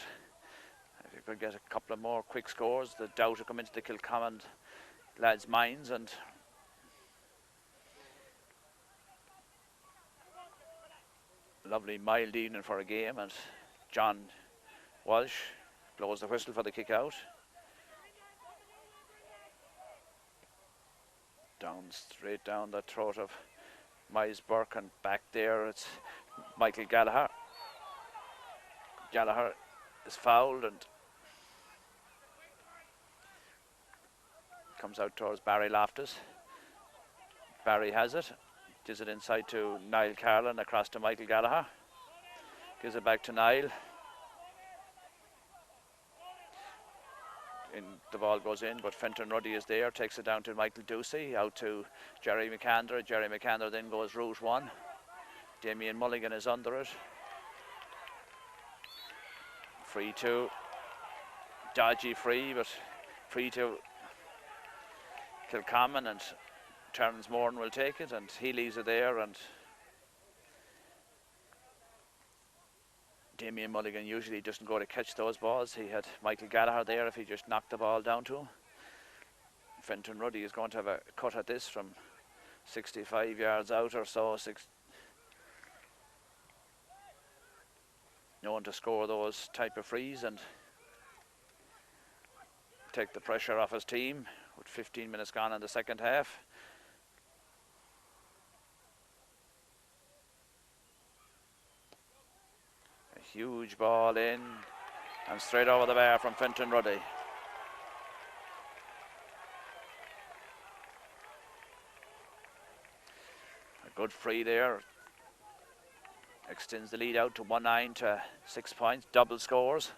if you could get a couple of more quick scores, the doubt will come into the Kilcommon lads' minds. And lovely mild evening for a game, and John Walsh blows the whistle for the kick out. Straight down the throat of Miles Burke, and back there it's Michael Gallagher. Gallagher is fouled and comes out towards Barry Loftus. Barry has it, gives it inside to Niall Carlin, across to Michael Gallagher. Gives it back to Niall. The ball goes in, but Fintan Ruddy is there, takes it down to Michael Ducey, out to Jerry McAndrew. Jerry McAndrew then goes route one. Damien Mulligan is under it. Free to, dodgy free, but free to Kilcommon, and Terence Moran will take it, and he leaves it there. And Damien Mulligan usually doesn't go to catch those balls. He had Michael Gallagher there if he just knocked the ball down to him. Fintan Ruddy is going to have a cut at this from 65 yards out or so. No one to score those type of frees and take the pressure off his team with 15 minutes gone in the second half. Huge ball in and straight over the bar from Fintan Ruddy. A good free there. Extends the lead out to 1-9 to 6 points. Double scores.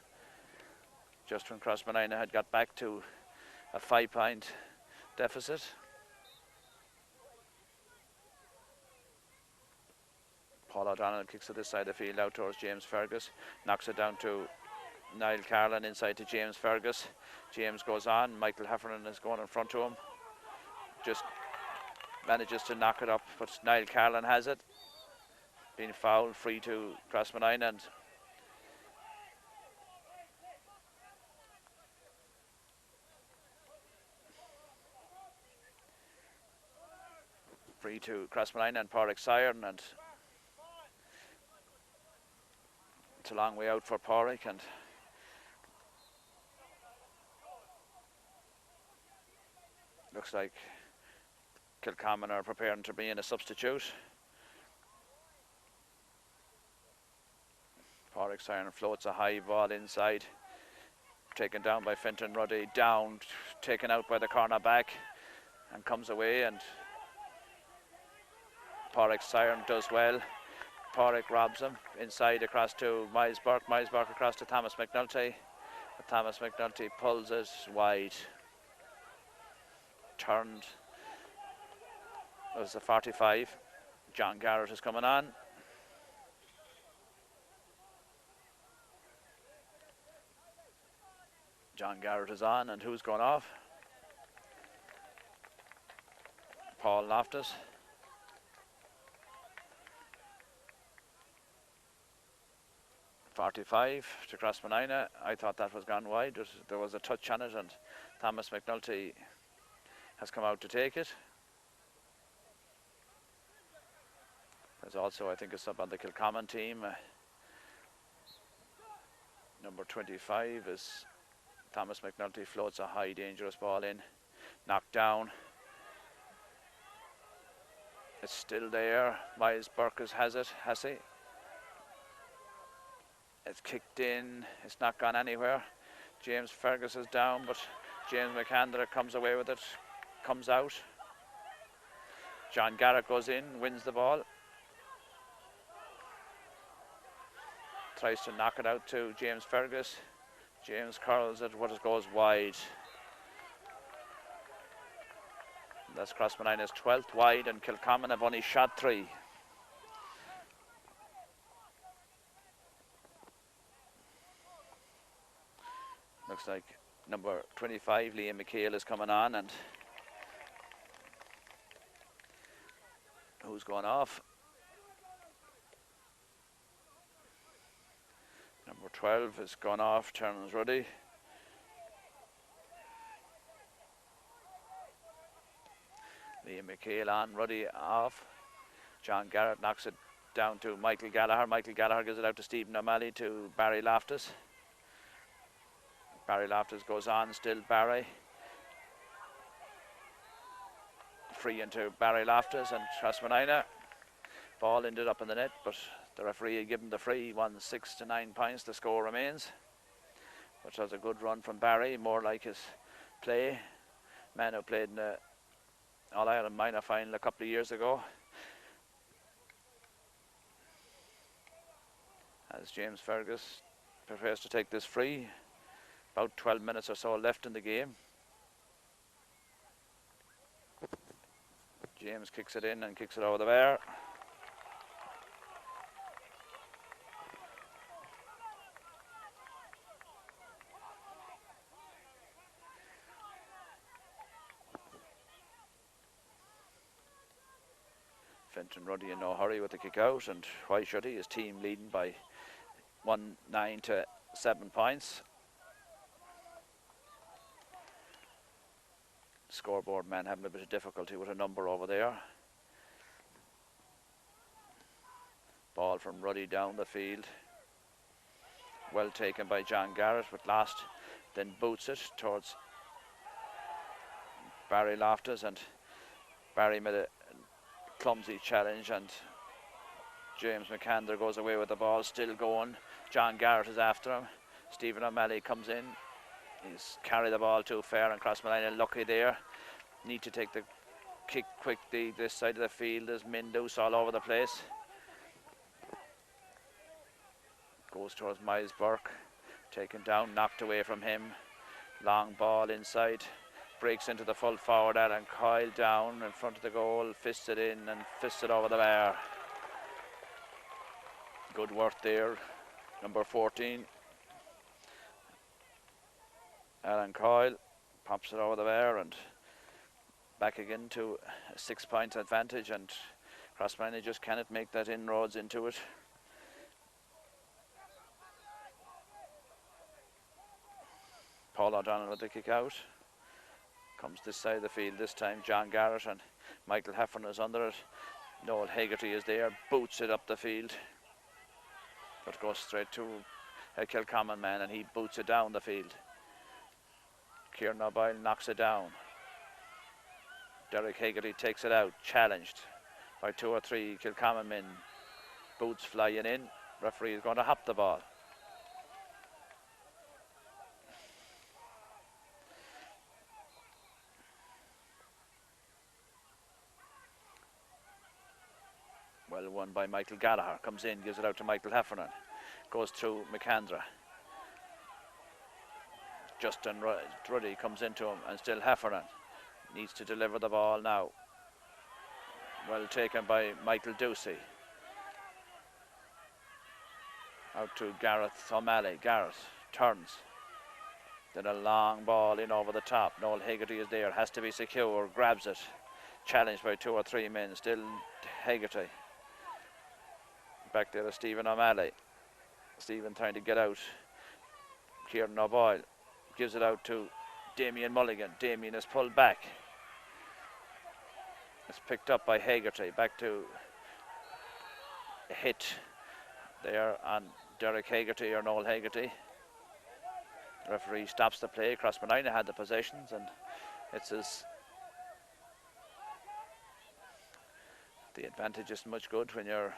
Just when Crossmolina had got back to a 5-point deficit. Paul O'Donnell kicks it this side of the field out towards James Fergus. Knocks it down to Niall Carlin, inside to James Fergus. James goes on. Michael Heffernan is going in front to him. Just manages to knock it up, but Niall Carlin has it. Being fouled, free to Crossmolina, and free to Crossmolina and Porrick Siren, and it's a long way out for Porrick, and looks like Kilcommon are preparing to bring in a substitute. Porrick Siren floats a high ball inside, taken down by Fintan Ruddy, down, taken out by the corner back, and comes away, and Porrick Siren does well. Porrick robs him inside across to Miles Burke. Miles Burke across to Thomas McNulty. But Thomas McNulty pulls it wide. Turned. It was a 45. John Garrett is coming on. John Garrett is on, and who's going off? Paul Loftus. 45 to Crossmolina. I thought that was gone wide. There was a touch on it, and Thomas McNulty has come out to take it. There's also, I think, a sub on the Kilcommon team. Number 25 is Thomas McNulty, floats a high dangerous ball in. Knocked down. It's still there. Miles Burke has it, has he? It's kicked in. It's not gone anywhere. James Fergus is down, but James McAndra comes away with it. Comes out. John Garrett goes in, wins the ball. Tries to knock it out to James Fergus. James curls it, but it goes wide. That's Crossmolina's 12th wide, and Kilcommon have only shot 3. Looks like number 25, Liam McHale, is coming on, and who's going off? Number 12 has gone off, turns Ruddy. Liam McHale on, Ruddy off. John Garrett knocks it down to Michael Gallagher. Michael Gallagher gives it out to Stephen O'Malley to Barry Loftus. Barry Loftus goes on, still Barry. Free into Barry Loftus and Crossmolina. Ball ended up in the net, but the referee had given the free. 1 6 to 9 points. The score remains, which was a good run from Barry, more like his play. Man who played in the All-Ireland minor final a couple of years ago. As James Fergus prepares to take this free. About 12 minutes or so left in the game. James kicks it in and kicks it over the bar. Fenton Ruddy in no hurry with the kick out, and why should he? His team leading by 9 to 7 points. Scoreboard man having a bit of difficulty with a number over there. Ball from Ruddy down the field. Well taken by John Garrett with last, then boots it towards Barry Loftus, and Barry made a clumsy challenge, and James McAndra goes away with the ball, still going. John Garrett is after him. Stephen O'Malley comes in. He's carried the ball too far, and Crossmolina lucky there. Need to take the kick quickly this side of the field. There's men loose all over the place. Goes towards Miles Burke. Taken down, knocked away from him. Long ball inside. Breaks into the full forward. Alan Coyle down in front of the goal. Fists it in and fists it over the bar. Good work there. Number 14. Alan Coyle pops it over the bar and back again to a 6 point advantage, and Crossmolina just cannot make that inroads into it. Paul O'Donnell with the kick out. Comes this side of the field this time. John Garrett and Michael Heffern is under it. Noel Hegarty is there, boots it up the field, but goes straight to a Kilcommon man, and he boots it down the field. Kieran O'Boyle knocks it down. Derek Hegarty takes it out, challenged by 2 or 3 Kilcommon men. Boots flying in. Referee is going to hop the ball. Well won by Michael Gallagher. Comes in, gives it out to Michael Heffernan. Goes through McAndra. Justin Ruddy comes into him, and still Heffernan needs to deliver the ball now. Well taken by Michael Ducey. Out to Gareth O'Malley. Gareth turns. Then a long ball in over the top. Noel Hegarty is there, has to be secure, grabs it. Challenged by 2 or 3 men, still Hegarty. Back there to Stephen O'Malley. Stephen trying to get out. Kieran O'Boyle gives it out to Damien Mulligan. Damien is pulled back. It's picked up by Hagerty. Back to a hit there on Derek Hagerty or Noel Hagerty. The referee stops the play. Crossmolina had the possessions, and it's as the advantage isn't much good when you're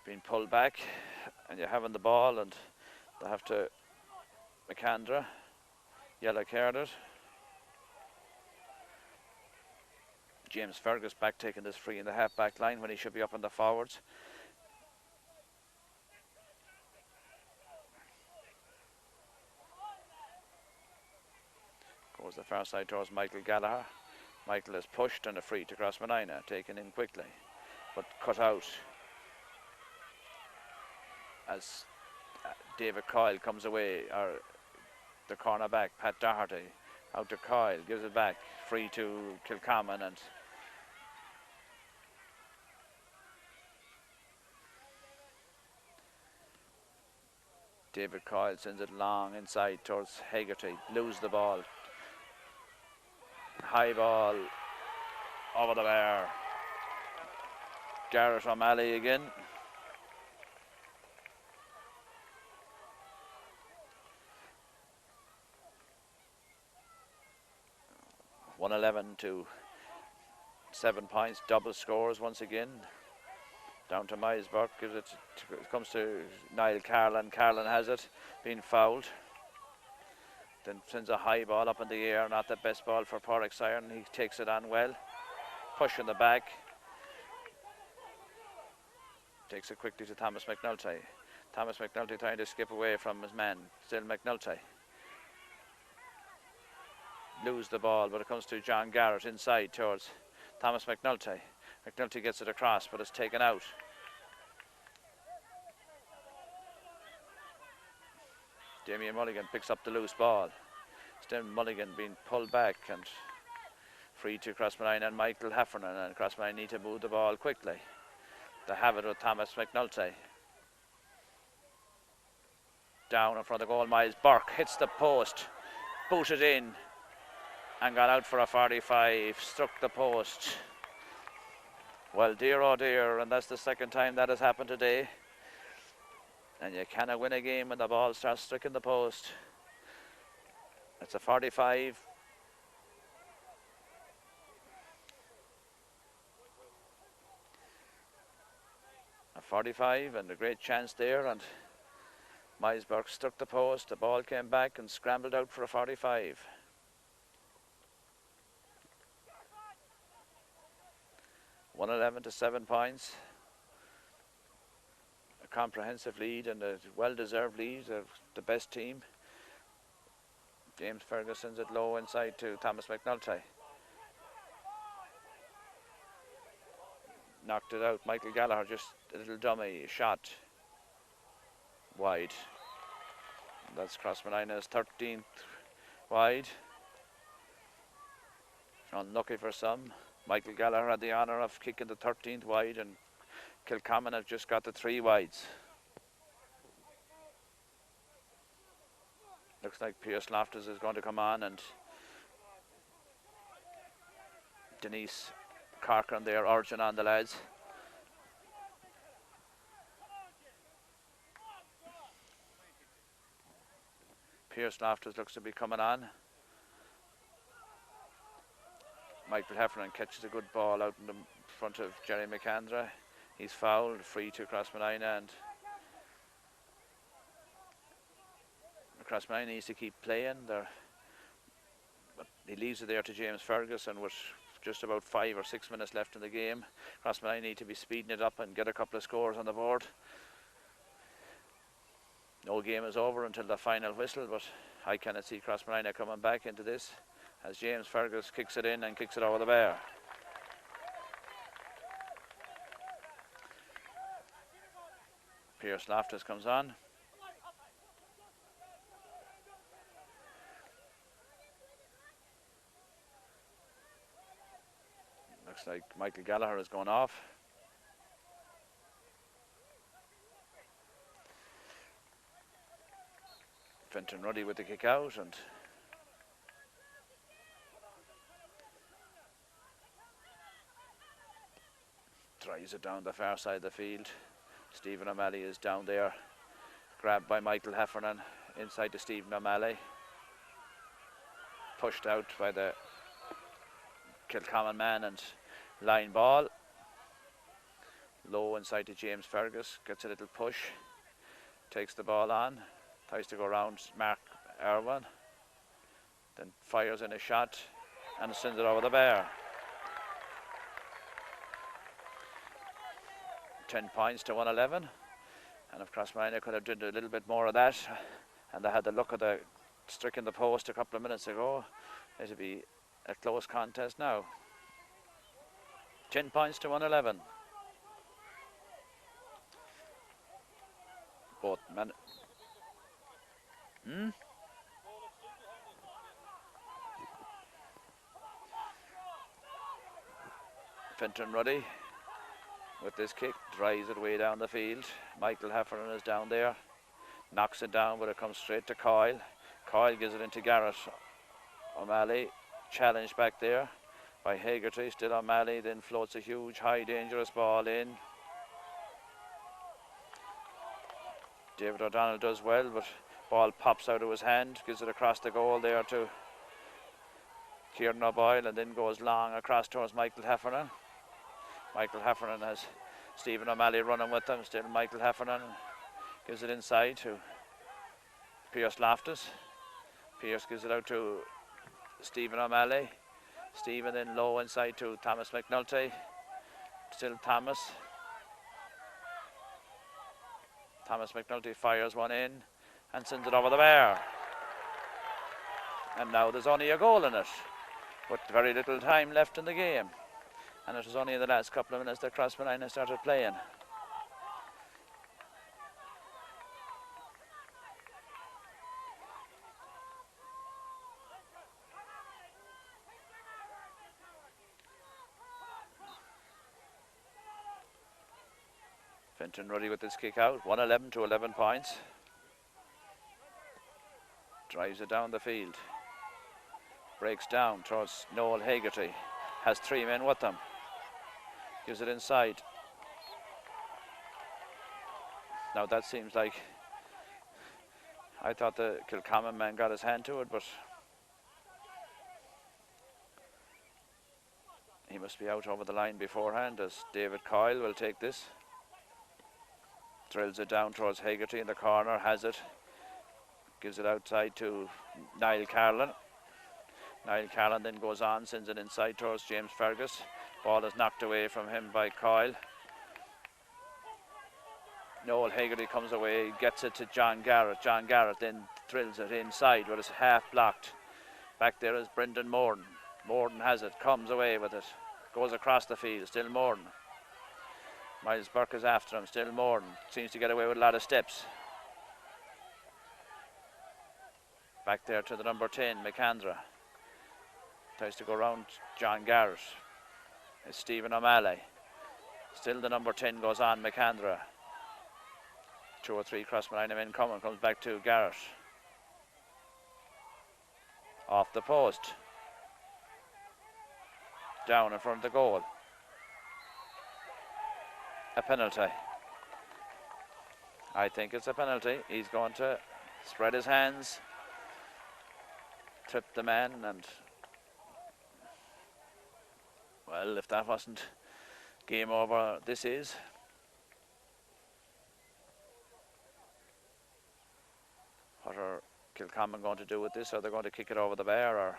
being pulled back and you're having the ball, and they have to McAndra yellow carded. James Fergus back taking this free in the half back line when he should be up on the forwards. Goes the far side towards Michael Gallagher. Michael is pushed and a free to Crossmolina, taken in quickly but cut out as David Coyle comes away, or the cornerback Pat Doherty out to Coyle, gives it back, free to Kilcommon, and David Coyle sends it long inside towards Hagerty, lose the ball, high ball over the bar. Garrett O'Malley again. (111 to 7 points), double scores once again. Down to Miles Burke, gives it comes to Niall Carlin. Carlin has it, being fouled. Then sends a high ball up in the air, not the best ball for Porrick Siren. He takes it on well, push in the back. Takes it quickly to Thomas McNulty. Thomas McNulty trying to skip away from his man, still McNulty. Lose the ball, but it comes to John Garrett inside towards Thomas McNulty. McNulty gets it across, but it's taken out. Damien Mulligan picks up the loose ball. Still Mulligan being pulled back and free to Crossmolina and Michael Heffernan, and Crossmolina need to move the ball quickly. They have it with Thomas McNulty. Down in front of the goal, Miles Burke hits the post, booted in and got out for a 45, struck the post. Well, dear oh dear, and that's the second time that has happened today. And you cannot win a game when the ball starts striking the post. It's a 45. A 45 and a great chance there, and Miles Burke struck the post. The ball came back and scrambled out for a 45. (111 to 7 points). A comprehensive lead and a well-deserved lead of the best team. James Ferguson's it low inside to Thomas McNulty. Knocked it out. Michael Gallagher just a little dummy shot wide. That's Crossmolina's 13th wide. Unlucky for some. Michael Gallagher had the honour of kicking the 13th wide, and Kilcommon have just got the 3 wides. Looks like Pierce Loftus is going to come on, and Denise Corcoran there urging on the lads. Pierce Loftus looks to be coming on. Michael Heffernan catches a good ball out in the front of Jerry McAndra. He's fouled, free to Crossmolina, and Crossmolina needs to keep playing there, but he leaves it there to James Ferguson with just about 5 or 6 minutes left in the game. Crossmolina need to be speeding it up and get a couple of scores on the board. No game is over until the final whistle, but I cannot see Crossmolina coming back into this as James Fergus kicks it in and kicks it over the bar. Pierce Loftus comes on. Looks like Michael Gallagher is going off. Fintan Ruddy with the kick out and drives it down the far side of the field. Stephen O'Malley is down there, grabbed by Michael Heffernan inside to Stephen O'Malley. Pushed out by the Kilcommon man and line ball. Low inside to James Fergus, gets a little push, takes the ball on, tries to go around Mark Irwin, then fires in a shot and sends it over the bar. 10 points to 111, and if Crossmolina could have done a little bit more of that, and they had the luck of the striking the post a couple of minutes ago, it'd be a close contest now. 10 points to 111. Both men. Fintan Ruddy with this kick drives it way down the field. Michael Heffernan is down there, knocks it down, but it comes straight to Coyle. Coyle gives it into Garrett O'Malley, challenged back there by Hegarty. Still O'Malley, then floats a huge high dangerous ball in. David O'Donnell does well, but ball pops out of his hand, gives it across the goal there to Kieran O'Boyle, and then goes long across towards Michael Heffernan. Michael Heffernan has Stephen O'Malley running with them. Still Michael Heffernan gives it inside to Pierce Loftus. Pierce gives it out to Stephen O'Malley. Stephen then low inside to Thomas McNulty. Still Thomas. Thomas McNulty fires one in and sends it over the bar. And now there's only a goal in it, with very little time left in the game. And it was only in the last couple of minutes that Crossmolina started playing. Fintan Ruddy with this kick out, 111 to 11 points. Drives it down the field. Breaks down towards Noel Hegarty. Has three men with them. Gives it inside. Now that seems like, I thought the Kilcommon man got his hand to it, but he must be out over the line beforehand, as David Coyle will take this. Drills it down towards Hegarty in the corner, has it. Gives it outside to Niall Carlin. Niall Carlin then goes on, sends it inside towards James Fergus. Ball is knocked away from him by Coyle. Noel Hegarty comes away, gets it to John Garrett. John Garrett then drills it inside, but it's half blocked. Back there is Brendan Morden. Morden has it, comes away with it. Goes across the field, still Morden. Miles Burke is after him, still Morden. Seems to get away with a lot of steps. Back there to the number 10, McAndra. Tries to go around John Garrett. It's Stephen O'Malley. Still the number 10 goes on, McAndra. 2 or 3 Crossmolina men coming, comes back to Garrett. Off the post. Down in front of the goal. A penalty. I think it's a penalty. He's going to spread his hands, trip the man, and well, if that wasn't game over, this is. What are Kilcommon going to do with this? Are they going to kick it over the bar or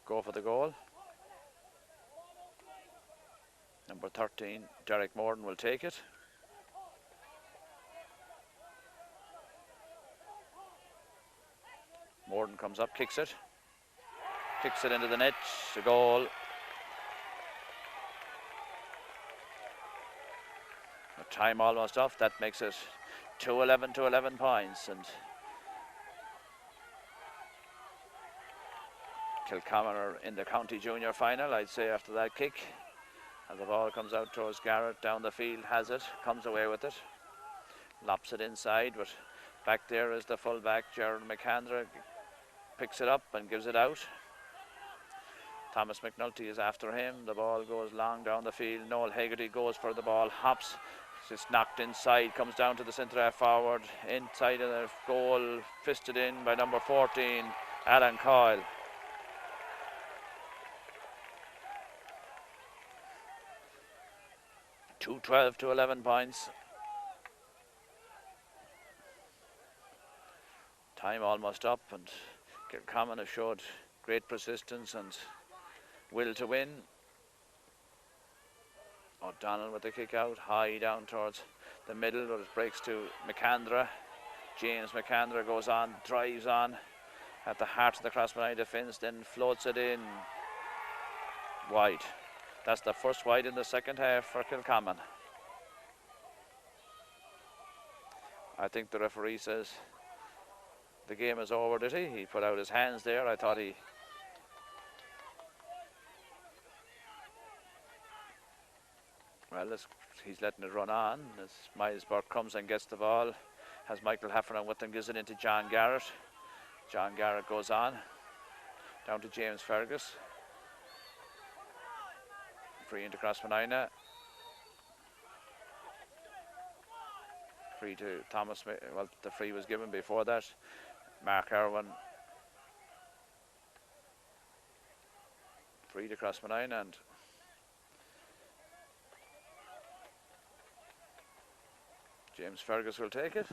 go for the goal? Number 13, Derek Morden, will take it. Morden comes up, kicks it into the net, a goal. The time almost off, that makes it 2-11 to 11 points, and Kilcommon are in the county junior final, I'd say, after that kick. And the ball comes out towards Garrett, down the field, has it, comes away with it, lops it inside, but Back there is the full-back, Gerald McAndra, picks it up and gives it out. Thomas McNulty is after him. The ball goes long down the field. Noel Hegarty goes for the ball, hops, just knocked inside, comes down to the centre half forward, inside of the goal, fisted in by number 14, Alan Coyle. Two 12 to 11 points. Time almost up, and Kilcommon has showed great persistence and will to win. O'Donnell with the kick out, high down towards the middle, but it breaks to McAndra. James McAndra goes on, drives on at the heart of the Crossmolina defence, then floats it in wide. That's the first wide in the second half for Kilcommon. I think the referee says the game is over, did he? He put out his hands there. I thought he... Well, he's letting it run on as Miles Burke comes and gets the ball. Has Michael Heffernan with him, gives it into John Garrett. John Garrett goes on, down to James Fergus. Free into Crossmolina. Free to Thomas, well, the free was given before that. Mark Irwin. Free to Crossmolina, and James Fergus will take it.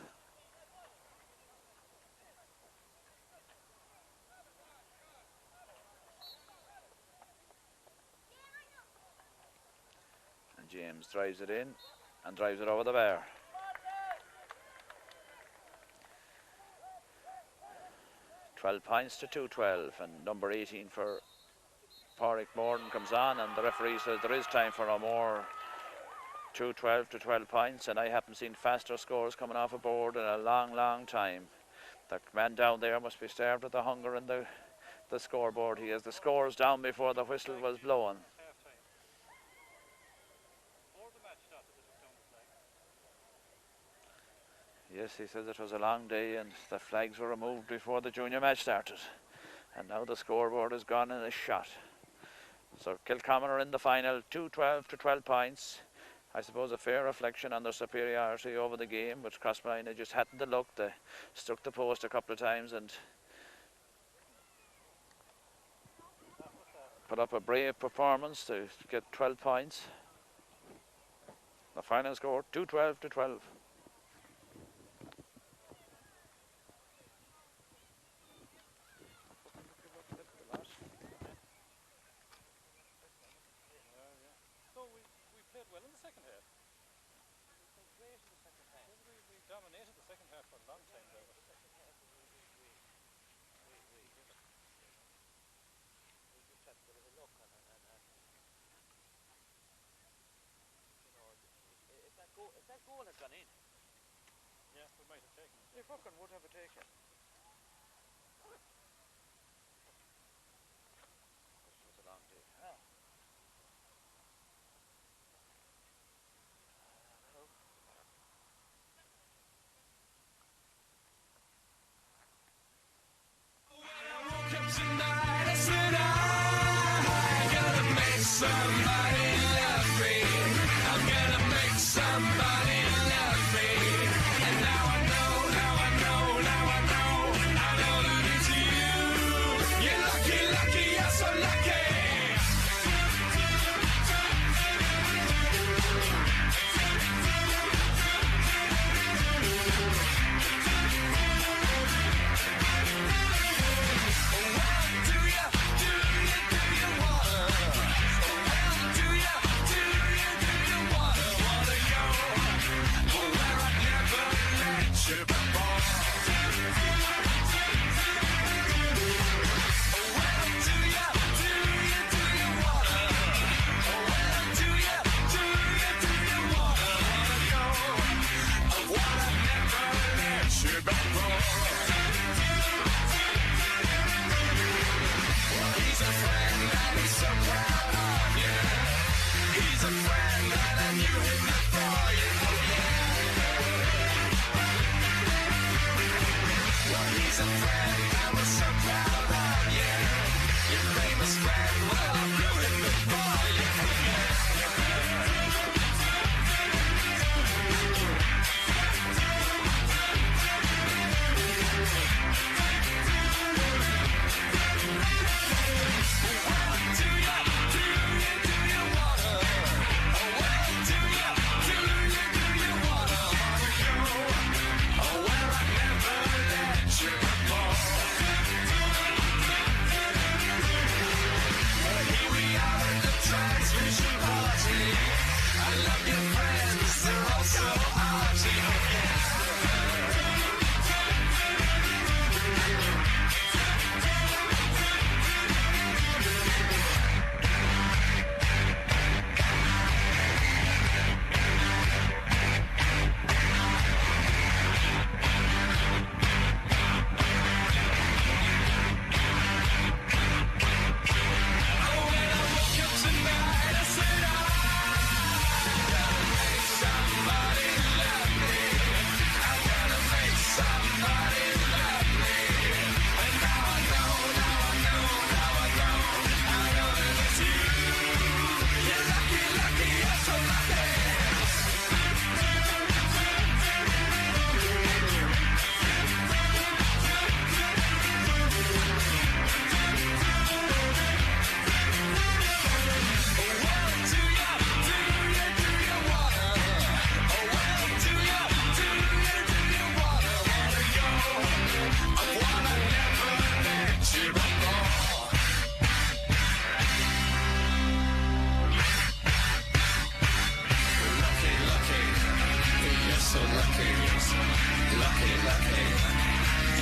And James drives it in and drives it over the bar. £12 to 2-12, and number 18 for Pádraig Morden comes on, and the referee says there is time for a more. 2-12 to 12 points, and I haven't seen faster scores coming off a board in a long time. The man down there must be starved of the hunger in the scoreboard. He has the scores down before the whistle was blown. Yes, he says it was a long day and the flags were removed before the junior match started. And now the scoreboard has gone in a shot. So Kilcommon are in the final, 2-12 to 12 points. I suppose a fair reflection on their superiority over the game, but Crossmolina just hadn't the luck. They struck the post a couple of times and put up a brave performance to get 12 points. The final score, 2-12 to 12. If that goal had gone in, yeah, we might have taken it. If Burke would have a taken. This was a long day. Yeah. Somebody love me, and now I know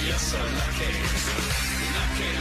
You're so lucky, lucky.